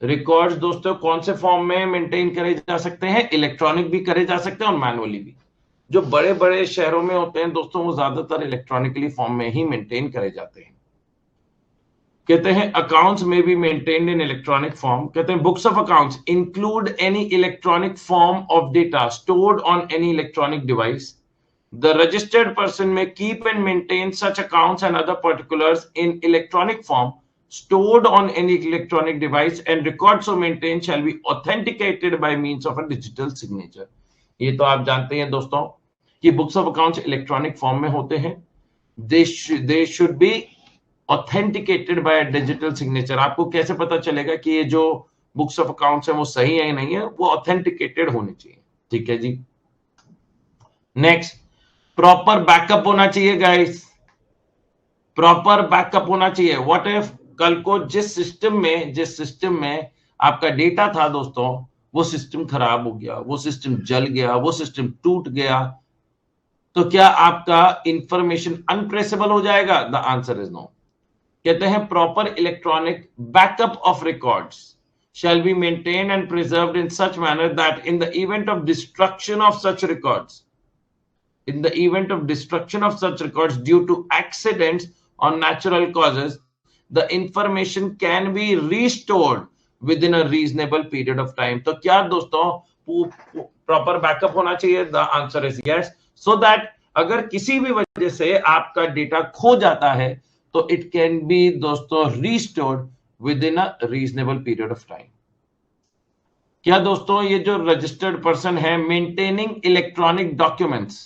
Records दोस्तों कौन से फॉर्म में मेंटेन करे जा सकते हैं? इलेक्ट्रॉनिक भी करे जा सकते हैं और मैनुअली भी। जो बड़े बड़े शहरों में होते हैं दोस्तों वो ज्यादातर इलेक्ट्रॉनिकली फॉर्म में ही मेंटेन करे जाते हैं। कहते हैं अकाउंट्स में भी मेंटेन्ड इन इलेक्ट्रॉनिक फॉर्म। कहते हैं books of accounts include any electronic form of data stored on any electronic device. The registered person may keep and maintain such accounts and other particulars in electronic form stored on any electronic device and records so maintained shall be authenticated by means of a digital signature. ये तो आप जानते हैं दोस्तों कि books of accounts electronic form में होते हैं। they should be authenticated by a digital signature. आपको कैसे पता चलेगा कि ये जो बुक्स ऑफ अकाउंट्स है वो सही है या नहीं है? वो ऑथेंटिकेटेड होनी चाहिए। ठीक है जी। नेक्स्ट, प्रॉपर बैकअप होना चाहिए गाइस, प्रॉपर बैकअप होना चाहिए। व्हाट इफ कल को जिस सिस्टम में आपका डेटा था दोस्तों वो सिस्टम खराब हो गया, वो सिस्टम जल गया, वो सिस्टम टूट गया, तो क्या आपका इंफॉर्मेशन अनट्रेसेबल हो जाएगा? The answer is no. कहते हैं proper electronic backup of records shall be maintained and preserved in such manner that in the event of destruction of such records due to accidents or natural causes, the information can be restored within a reasonable period of time. तो क्या दोस्तों proper backup होना चाहिए? The answer is yes, so that अगर किसी भी वजह से आपका डेटा खो जाता है तो इट कैन बी दोस्तों restored with in a reasonable period of time. क्या दोस्तों ये जो रजिस्टर्ड पर्सन है maintaining electronic documents,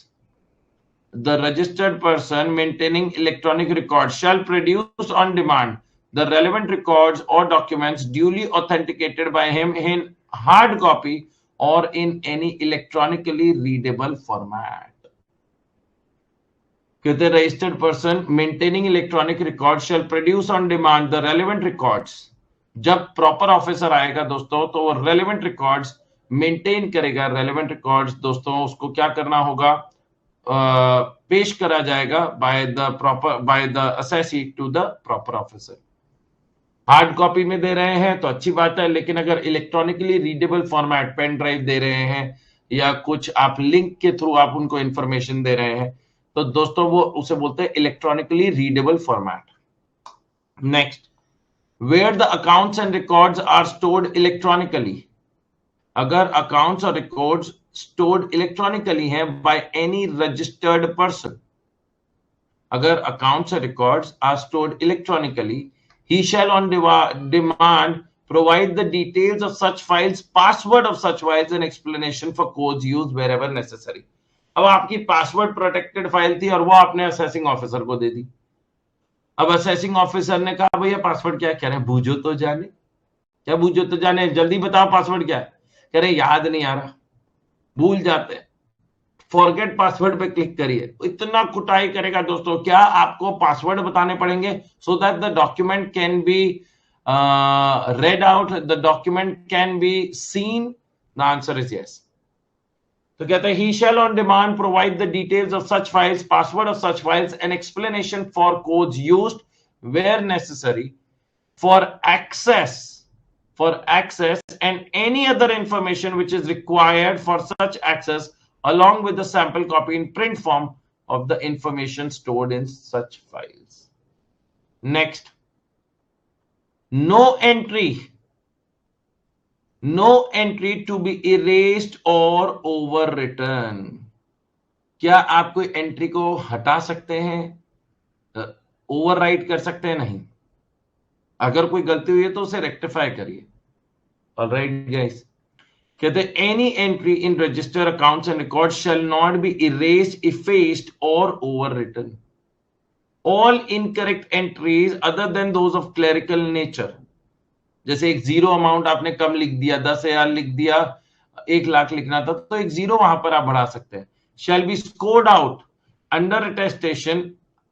the registered person maintaining electronic records shall produce on demand the relevant records or documents duly authenticated by him in hard copy or in any electronically readable format. कहते registered person maintaining electronic record shall produce on demand the relevant records. जब proper officer आएगा दोस्तों तो वो relevant records maintain करेगा। Relevant records दोस्तों उसको क्या करना होगा? पेश करा जाएगा by the assessee to the proper officer. Hard copy में दे रहे हैं तो अच्छी बात है, लेकिन अगर electronically readable format pen drive दे रहे हैं या कुछ आप लिंक के थ्रू आप उनको इंफॉर्मेशन दे रहे हैं तो दोस्तों वो उसे बोलते हैं electronically readable format. Next, where the accounts and records are stored electronically. अगर अकाउंट्स और रिकॉर्ड्स stored electronically हैं by any registered person, अगर accounts or records are stored electronically, he shall on demand provide the details of such files, password of such files and explanation for codes used wherever necessary. अब आपकी password protected file थी और वो आपने assessing officer को दे दी। अब assessing officer ने कहा भैया पासवर्ड क्या है? कह रहे हैं बूझो तो जाने। क्या बूझो तो जाने? जल्दी बताओ पासवर्ड क्या है? कह रहे याद नहीं आ रहा, भूल जाते हैं। फॉरगेट पासवर्ड पे क्लिक करिए। इतना कुटाई करेगा दोस्तों। क्या आपको पासवर्ड बताने पड़ेंगे so that the document can be read out, the document can be seen? The answer is yes. तो कहते हैं he shall on demand provide the details of such files, password of such files and explanation for codes used where necessary for access and any other information which is required for such access along with the sample copy in print form of the information stored in such files. Next, no entry to be erased or overwritten. क्या आप कोई entry को हटा सकते हैं, overwrite कर सकते हैं? नहीं। अगर कोई गलती हुई है तो उसे रेक्टिफाई करिए। ऑलराइट गाइस, कहते हैं any entry in register accounts and records shall not be erased, effaced और overwritten. All incorrect entries other than those of clerical nature, जैसे एक जीरो अमाउंट आपने कम लिख दिया, 10,000 लिख दिया, 1 लाख लिखना था तो एक जीरो वहां पर आप बढ़ा सकते हैं। Shall be scored out under attestation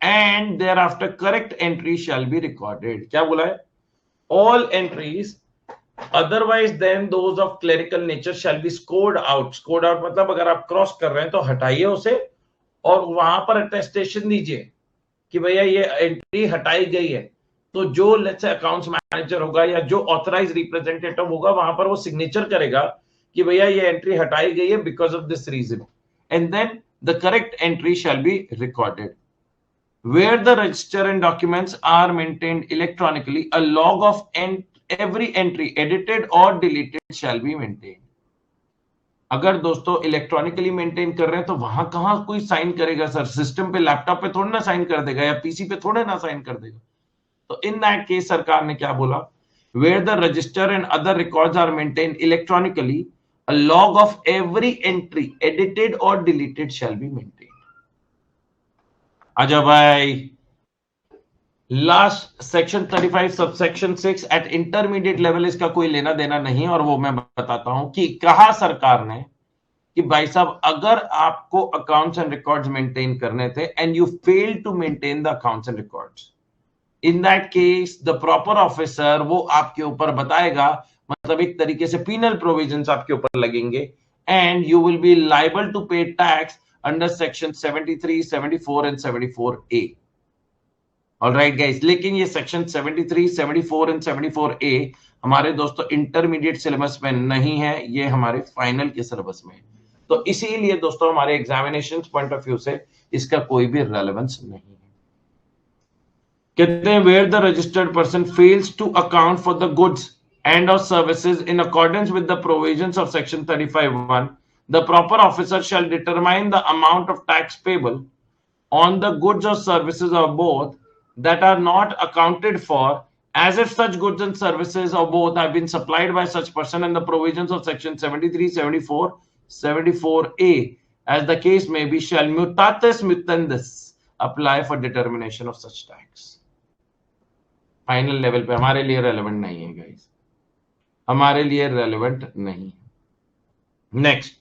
and thereafter correct entry shall be recorded. क्या बोला है? All entries otherwise than those of clerical nature shall be scored out. Scored out मतलब अगर आप क्रॉस कर रहे हैं तो हटाइए उसे और वहां पर अटेस्टेशन दीजिए कि भैया ये एंट्री हटाई गई है। तो जो लेट्स से अकाउंट्स मैनेजर होगा या जो ऑथराइज रिप्रेजेंटेटिव होगा वहां पर वो सिग्नेचर करेगा कि भैया ये एंट्री हटाई गई है because of this reason, and then the correct entry shall be recorded. Where the register and documents are maintained electronically, a log of every entry edited or deleted shall be maintained. अगर दोस्तों electronically maintain कर रहे हैं तो वहां कहां कोई sign करेगा सर? सिस्टम पे, लैपटॉप पे थोड़ा ना साइन कर देगा या पीसी पे थोड़ा ना साइन कर देगा। तो इन दैट केस सरकार ने क्या बोला? Where the register and other records are maintained electronically, a log of every entry edited or deleted shall be maintained. आजा भाई, last section 35 subsection 6 eight intermediate level इसका कोई लेना देना नहीं, और वो मैं बताता हूं कि कहा सरकार ने कि भाई साहब अगर आपको अकाउंट्स एंड रिकॉर्ड्स मेंटेन करने थे and you fail to maintain the accounts and records, in that case the proper officer वो आपके ऊपर बताएगा, मतलब एक तरीके से पीनल प्रोविजंस आपके ऊपर लगेंगे and you will be liable to pay tax under section 73, 74 and 74A। Alright guys, लेकिन ये सेक्शन 73, 74 एंड 74A हमारे दोस्तों इंटरमीडिएट सिलेबस में नहीं है, ये हमारे फाइनल के सिलेबस में है। तो इसीलिए दोस्तों हमारे एग्जामिनेशन पॉइंट ऑफ व्यू से इसका कोई भी रेलेवेंस नहीं है। कहते हैं where the registered person fails to account for the goods and or services in accordance with the provisions of section 35(1), the proper officer shall determine the amount of tax payable on the goods or services or both that are not accounted for as if such goods and services or both have been supplied by such person and the provisions of section 73, 74, 74A as the case may be shall mutatis mutandis apply for determination of such tax. Final level पे हमारे लिए relevant नहीं है guys, हमारे लिए relevant नहीं। Next,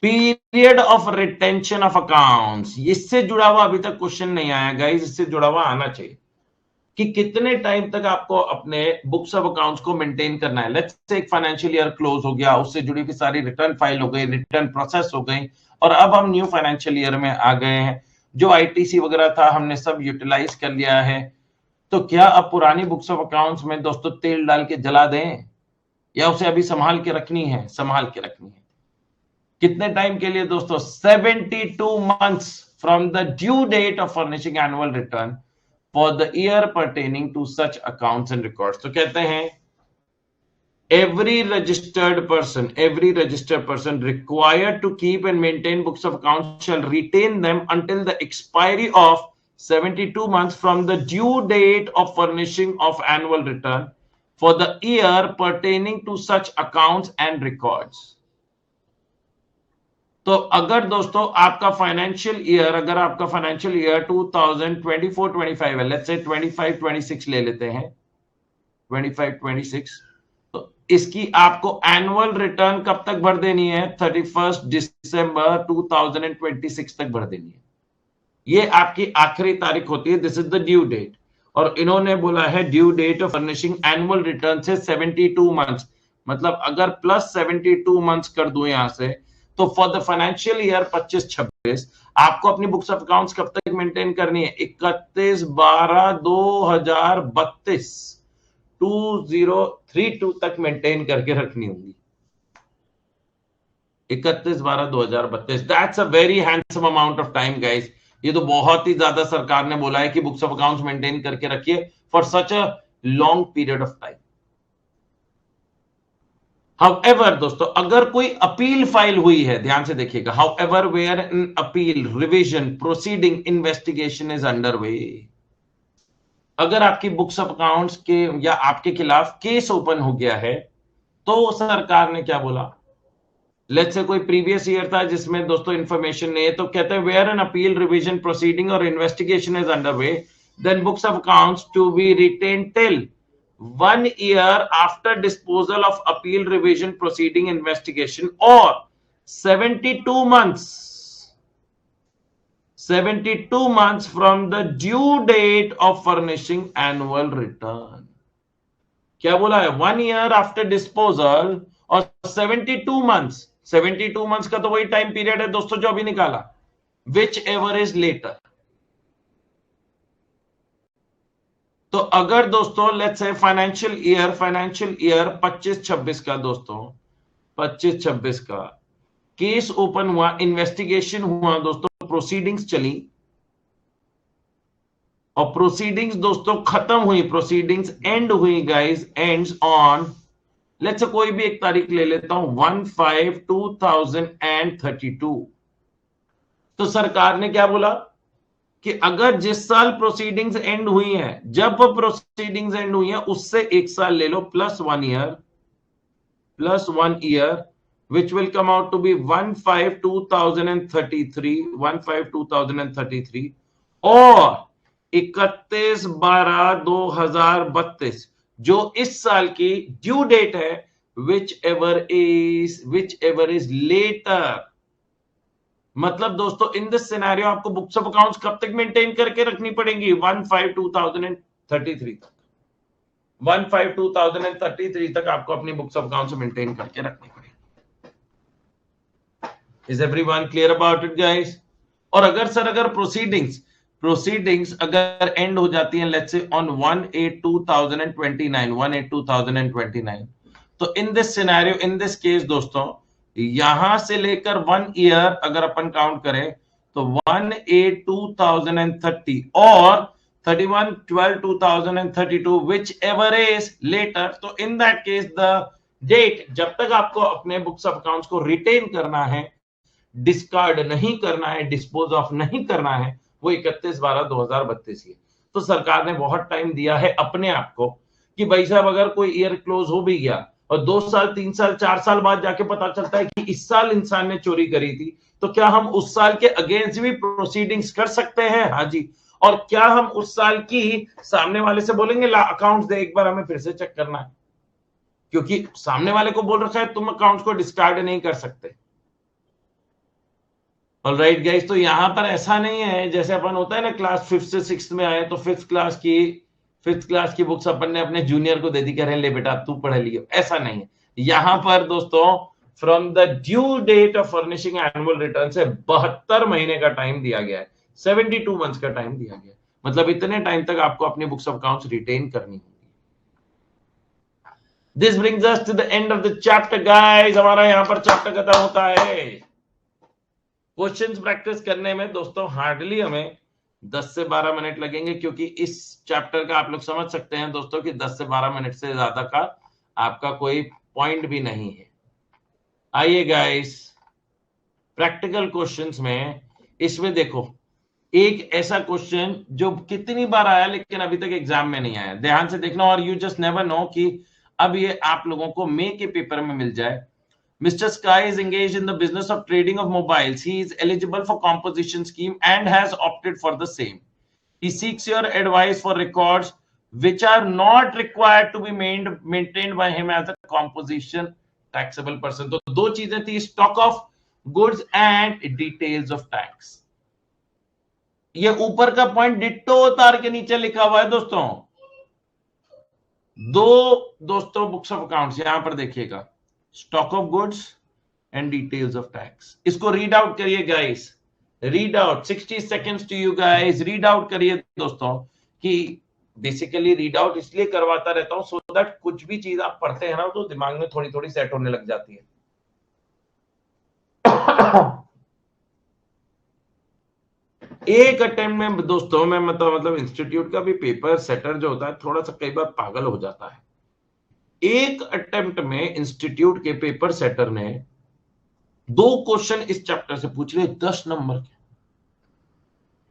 period of retention of accounts, इससे जुड़ा हुआ अभी तक क्वेश्चन नहीं आया गाइस, इससे जुड़ा हुआ आना चाहिए कि कितने टाइम तक आपको अपने बुक्स ऑफ अकाउंट्स को मेंटेन करना है। लेट्स से एक फाइनेंशियल ईयर क्लोज हो गया, उससे जुड़ी हुई सारी रिटर्न फाइल हो गई, रिटर्न प्रोसेस हो गई, और अब हम न्यू फाइनेंशियल ईयर में आ गए हैं, जो आईटीसी वगैरह था हमने सब यूटिलाइज कर लिया है। तो क्या अब पुरानी बुक्स ऑफ अकाउंट्स में दोस्तों तेल डाल के जला दें या उसे अभी संभाल के रखनी है? संभाल के रखनी है। कितने टाइम के लिए दोस्तों? 72 months from the due date of furnishing annual return for the year pertaining to such accounts and records. तो कहते हैं every registered person required to keep and maintain books of accounts shall retain them until the expiry of 72 months from the due date of furnishing of annual return for the year pertaining to such accounts and records. तो अगर दोस्तों आपका financial year, अगर आपका financial year 2024-25 है, let's say 25-26 ले लेते हैं, 25-26, तो इसकी आपको एनुअल रिटर्न कब तक भर देनी है? 31 दिसंबर 2026 तक भर देनी है। ये आपकी आखिरी तारीख होती है, this is the due date. और इन्होंने बोला है due date of furnishing annual return से 72 मंथ्स, मतलब अगर प्लस 72 मंथ्स कर दूं यहां से, तो फॉर द फाइनेंशियल ईयर 25-26 आपको अपनी बुक्स ऑफ अकाउंट्स कब तक मेंटेन करनी है? 31/12/2032 2032 तक मेंटेन करके रखनी होगी। 31/12/2032, that's a very handsome amount of time guys. ये तो बहुत ही ज्यादा सरकार ने बोला है कि बुक्स ऑफ अकाउंट्स मेंटेन करके रखिए for such a long period of time. However दोस्तों, अगर कोई अपील फाइल हुई है, ध्यान से देखिएगा, however where an appeal, revision, proceeding, investigation is under way. अगर आपकी बुक्स ऑफ अकाउंट्स के या आपके खिलाफ केस ओपन हो गया है, तो सरकार ने क्या बोला? लेट्स से कोई प्रीवियस ईयर था जिसमें दोस्तों इंफॉर्मेशन नहीं है, तो कहते हैं where an appeal, revision, proceeding और investigation is under way, then books of accounts to be retain till 1 year after disposal of appeal, revision, proceeding, investigation, or 72 months from the due date of furnishing annual return. क्या बोला है? 1 year after disposal और 72 months। 72 months का तो वही time period है दोस्तों जो अभी निकाला, विच एवर इज लेटर। तो अगर दोस्तों लेट्स से फाइनेंशियल ईयर 25-26 का दोस्तों 25-26 का केस ओपन हुआ, इन्वेस्टिगेशन हुआ दोस्तों, प्रोसीडिंग्स चली और प्रोसीडिंग्स दोस्तों खत्म हुई, प्रोसीडिंग्स एंड हुई guys, ends on let's say कोई भी एक तारीख ले लेता हूं 1/5/2032। तो सरकार ने क्या बोला कि अगर जिस साल प्रोसीडिंग्स एंड हुई हैं, जब प्रोसीडिंग्स एंड हुई हैं उससे एक साल ले लो, plus 1 year which will come out to be 1/5/2033 और 31/12/2032 जो इस साल की ड्यू डेट है, which ever is later। मतलब दोस्तों इन दिस सिनेरियो आपको बुक्स ऑफ अकाउंट्स कब तक मेंटेन करके रखनी पड़ेगी? 1/5/2033 तक। 1/5/2033 तक आपको अपनी बुक्स ऑफ अकाउंट्स मेंटेन करके रखनी पड़ेगी। Is everyone clear about it guys? और अगर प्रोसीडिंग्स अगर एंड हो जाती हैं लेट्स से ऑन 1/8/2029 तो in this scenario, in this case दोस्तों, यहां से लेकर 1 ईयर अगर अपन काउंट करें तो 1/8/2030 और 31/12/2032 विच एवर इज लेटर। तो in that case the date जब तक आपको अपने बुक्स ऑफ अकाउंट्स को रिटेन करना है, डिस्कार्ड नहीं करना है, डिस्पोज ऑफ नहीं करना है, वो 31/12/2032 ही है। तो सरकार ने बहुत टाइम दिया है अपने आप को कि भाई साहब अगर कोई ईयर क्लोज हो भी गया और 2 साल 3 साल 4 साल बाद जाके पता चलता है कि इस साल इंसान ने चोरी करी थी, तो क्या हम उस साल के अगेंस्ट भी प्रोसीडिंग्स कर सकते हैं? हाँ जी। और क्या हम उस साल की सामने वाले से बोलेंगे ला अकाउंट्स दे, एक बार हमें फिर से चेक करना है, क्योंकि सामने वाले को बोल रखा है तुम अकाउंट्स को डिस्कार्ड नहीं कर सकते। ऑलराइट गाइस, तो यहां पर ऐसा नहीं है जैसे अपन होता है ना क्लास 5th से 6th में आए तो 5th क्लास की बुक्स अपन ने अपने जूनियर को दे दी, कह रहे ले बेटा तू पढ़ लियो, ऐसा नहीं है। यहां पर दोस्तों from the due date of furnishing annual return से 72 महीने का टाइम दिया गया है, 72 मंथ्स का टाइम दिया गया है। मतलब इतने टाइम तक आपको अपनी बुक्स ऑफ अकाउंट्स रिटेन करनी होगी। This brings us to the end of the chapter guys. हमारा यहां पर चैप्टर खत्म होता है। क्वेश्चंस प्रैक्टिस करने में दोस्तों हार्डली हमें 10 से 12 मिनट लगेंगे, क्योंकि इस चैप्टर का आप लोग समझ सकते हैं दोस्तों कि 10 से 12 मिनट से ज्यादा का आपका कोई पॉइंट भी नहीं है। आइए गाइस, प्रैक्टिकल क्वेश्चंस में इसमें देखो एक ऐसा क्वेश्चन जो कितनी बार आया लेकिन अभी तक एग्जाम में नहीं आया, ध्यान से देखना, और यू जस्ट नेवर नो कि अब ये आप लोगों को मे के पेपर में मिल जाए। Mr. Sky is engaged in the business of trading of mobiles. He is eligible for composition scheme and has opted for the same. He seeks your advice for records which are not required to be maintained by him as a composition taxable person. तो दो चीजें थी, stock of goods and details of tax. ये ऊपर का point ditto तार के नीचे लिखा हुआ है दोस्तों, दोस्तों बुक्स ऑफ अकाउंट्स यहां पर देखिएगा, stock of goods and details of tax. इसको रीड आउट करिए guys, read out, 60 seconds to you guys, read out करिए दोस्तों। कि बेसिकली रीड आउट इसलिए करवाता रहता हूं सो दैट कुछ भी चीज आप पढ़ते हैं ना तो दिमाग में थोड़ी थोड़ी सेट होने लग जाती है। एक अटेम्प्ट में दोस्तों मैं मतलब इंस्टीट्यूट का भी पेपर सेटर जो होता है थोड़ा सा कई बार पागल हो जाता है। एक अटेम्प्ट में इंस्टीट्यूट के पेपर सेटर ने 2 क्वेश्चन इस चैप्टर से पूछ लिए 10 नंबर के।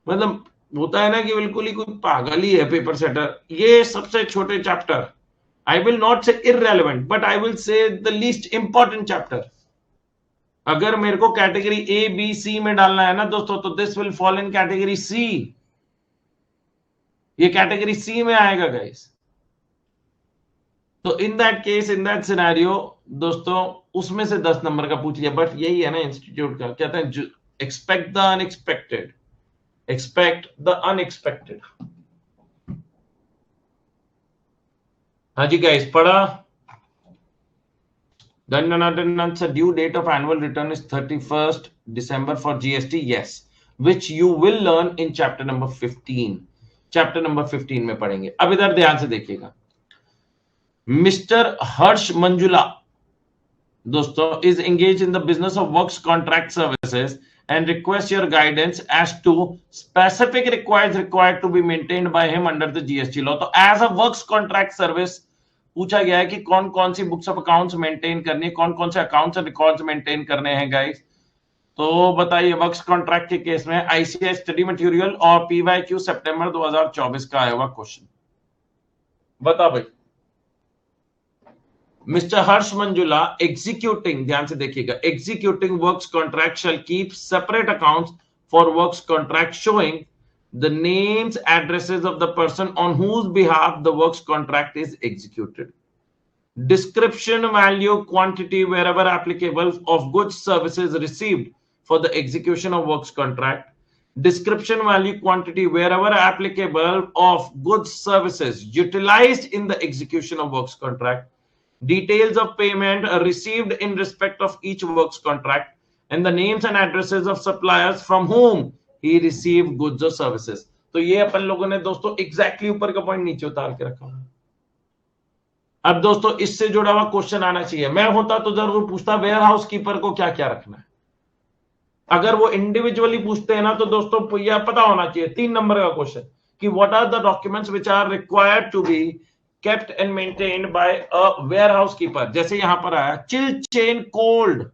मतलब होता है ना कि बिल्कुल ही कोई पागल ही है पेपर सेटर। ये सबसे छोटे चैप्टर, आई विल नॉट से irrelevant but I will say the least important chapter. अगर मेरे को कैटेगरी ए बी सी में डालना है ना दोस्तों तो this will fall in category C, ये कैटेगरी सी में आएगा गाइस। तो in that case, in that scenario दोस्तों उसमें से 10 नंबर का पूछ लिया। बट यही है ना इंस्टीट्यूट का, कहते हैं expect the unexpected, expect the unexpected. हाँ जी गाइस, पढ़ा? The due date of annual return is 31st December for GST. Yes, which you will learn in chapter number 15. Chapter number 15 में पढ़ेंगे। अब इधर ध्यान से देखिएगा। मिस्टर हर्ष मंजुला दोस्तों is engaged in the business of works contract services and requests your guidance as to specific required to be maintained by him under the GST law. तो as a works contract service पूछा गया है कि कौन कौन सी books of accounts maintain करनी है, कौन कौन से अकाउंट्स एंड रिकॉर्ड्स मेंटेन करने हैं गाइस। तो बताइए, वर्क्स कॉन्ट्रैक्ट के केस में आईसीआई स्टडी मटेरियल और पीवाईक्यू सितंबर 2024 का आया हुआ क्वेश्चन। बता भाई। मिस्टर हर्ष मंजुला एग्जीक्यूटिंग, ध्यान से देखिएगा, executing works contract shall keep separate accounts for works contract showing the names, addresses of the person on whose behalf the works contract is executed, description, value, quantity wherever applicable of goods services received for the execution of works contract, description, value, quantity wherever applicable of goods services utilized in the execution of works contract, details of payment received in respect of each works contract, and the names and addresses of suppliers from whom he received goods or services। तो ये अपन लोगों ने दोस्तों exactly ऊपर का point नीचे उतार के रखा है। अब दोस्तों इससे जुड़ा हुआ क्वेश्चन आना चाहिए। मैं होता तो जरूर पूछता वेयर हाउस कीपर को क्या क्या रखना है। अगर वो इंडिविजुअली पूछते हैं ना तो दोस्तों यह पता होना चाहिए 3 नंबर का क्वेश्चन कि what are the documents which are required to be kept and maintained by a warehouse keeper. जैसे यहां पर आया chill chain cold,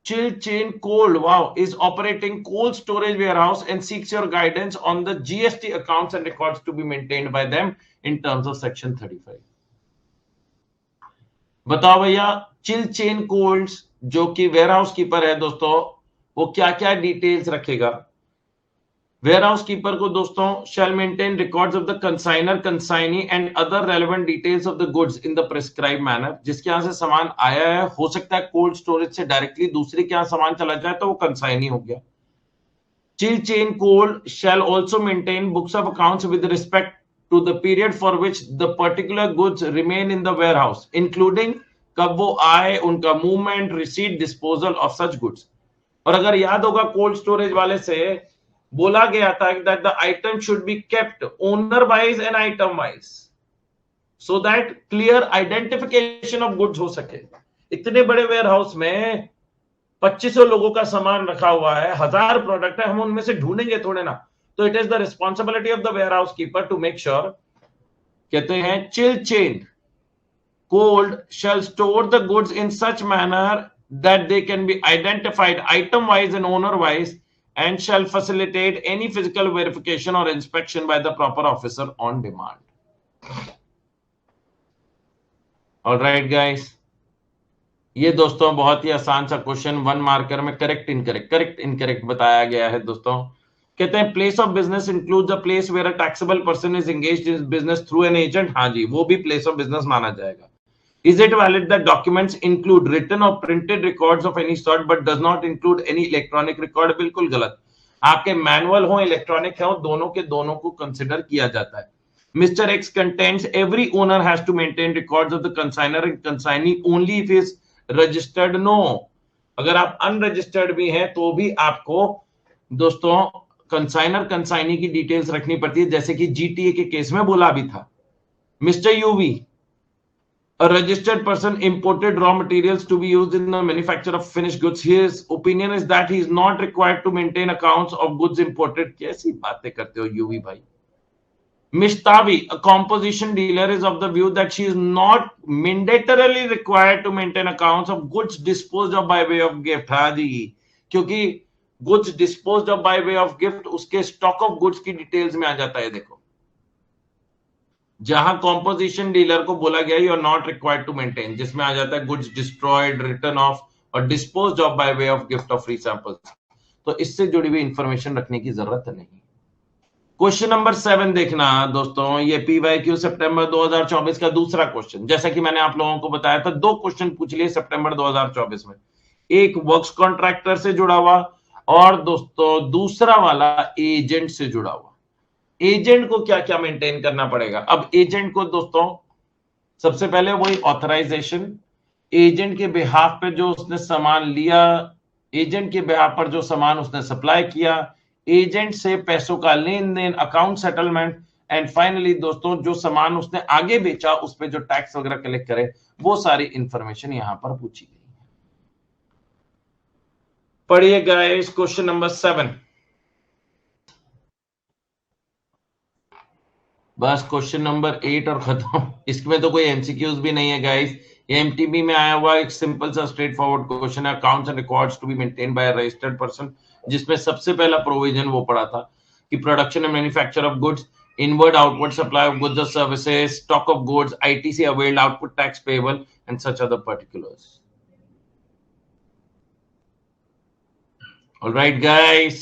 Chill Chain Cold, wow, is operating cold storage warehouse and seeks your guidance on the GST accounts and records to be maintained by them in terms of section 35। बताओ भैया, Chill Chain Colds जो कि warehouse keeper है दोस्तों, वो क्या क्या details रखेगा। वेयरहाउस कीपर को दोस्तों shall maintain records of the consignor, consignee and other relevant details of the goods in the prescribed manner। जिसके यहां से सामान आया है, हो सकता है कोल्ड स्टोरेज से डायरेक्टली दूसरे के यहां सामान चला जाए तो वो कंसाइनी हो गया। Chill Chain Cold shall also maintain books of accounts with respect to the period for which the particular goods remain in the warehouse, including कब वो आए, उनका movement, receipt, disposal of such goods. और अगर याद होगा कोल्ड स्टोरेज वाले से बोला गया था that the item should be kept owner wise and item wise so that clear identification of goods हो सके। इतने बड़े वेयर हाउस में 2500 लोगों का सामान रखा हुआ है, 1000 प्रोडक्ट है, हम उनमें से ढूंढेंगे थोड़े ना। तो it is the responsibility of the warehouse keeper to make sure, कहते हैं chill chain cold shall store the goods in such manner that they can be identified item wise and owner wise and shall facilitate any physical verification or inspection by the proper officer on demand. All right guys, ये दोस्तों बहुत ही आसान सा question 1 marker में correct incorrect बताया गया है दोस्तों। कहते हैं place of business include the place where a taxable person is engaged in business through an agent. हाँ जी, वो भी प्लेस ऑफ बिजनेस माना जाएगा। Is it valid that documents include written or printed records of any sort but does not include any electronic record? बिल्कुल गलत। आपके manual हो इलेक्ट्रॉनिक हो, दोनों के दोनों को कंसिडर किया जाता है। Mr. X contends every owner has to maintain records of the consignor and consignee only if is registered. No, अगर आप अनरजिस्टर्ड भी हैं तो भी आपको दोस्तों कंसाइनर कंसाइनी की डिटेल्स रखनी पड़ती है, जैसे कि जीटीए के केस में बोला भी था। Mister UV, a registered person imported raw materials to be used in the manufacture of finished goods. His opinion is that he is not required to maintain accounts of goods imported. कैसी बातें करते हो UV भाई। Mishtavi, a composition dealer, is of the view that she is not mandatorily required to maintain accounts of goods disposed of by way of gift. हाँ जी, क्योंकि goods disposed of by way of gift उसके stock of goods की details में आ जाता है। देखो, जहां composition dealer को बोला गया you are not required to maintain, जिसमें आ जाता है गुड्स डिस्ट्रॉयड, रिटर्न ऑफ और disposed of by way of gift of free samples. तो इससे जुड़ी हुई इंफॉर्मेशन रखने की जरूरत नहीं। क्वेश्चन नंबर 7 देखना दोस्तों, ये पीवाईक्यू सितंबर 2024 का दूसरा क्वेश्चन। जैसा कि मैंने आप लोगों को बताया था, 2 क्वेश्चन पूछ लिए सितंबर 2024 में, एक वर्क्स कॉन्ट्रैक्टर से जुड़ा हुआ और दोस्तों दूसरा वाला एजेंट से जुड़ा हुआ। एजेंट को क्या क्या मेंटेन करना पड़ेगा? अब एजेंट को दोस्तों सबसे पहले वही ऑथराइजेशन, एजेंट के बिहाफ पे जो उसने सामान लिया, एजेंट के बिहाफ पर जो सामान उसने सप्लाई किया, एजेंट से पैसों का लेन देन, अकाउंट सेटलमेंट, एंड फाइनली दोस्तों जो सामान उसने आगे बेचा उस पे जो टैक्स वगैरह कलेक्ट करे, वो सारी इंफॉर्मेशन यहां पर पूछी गई है। पढ़िए गाइस क्वेश्चन नंबर 7। बस क्वेश्चन नंबर 8 और खत्म। इसमें तो कोई एमसीक्यूज भी नहीं है गाइस, ये एमटीबी में आया हुआ एक सिंपल सा स्ट्रेट फॉरवर्ड क्वेश्चन है। Accounts and records to be maintained by a registered person, जिसमें सबसे पहला प्रोविजन वो पढ़ा था कि production and manufacture of goods, inward outward supply of goods और services, stock of goods, ITC availed, output tax payable and such other particulars. Alright guys,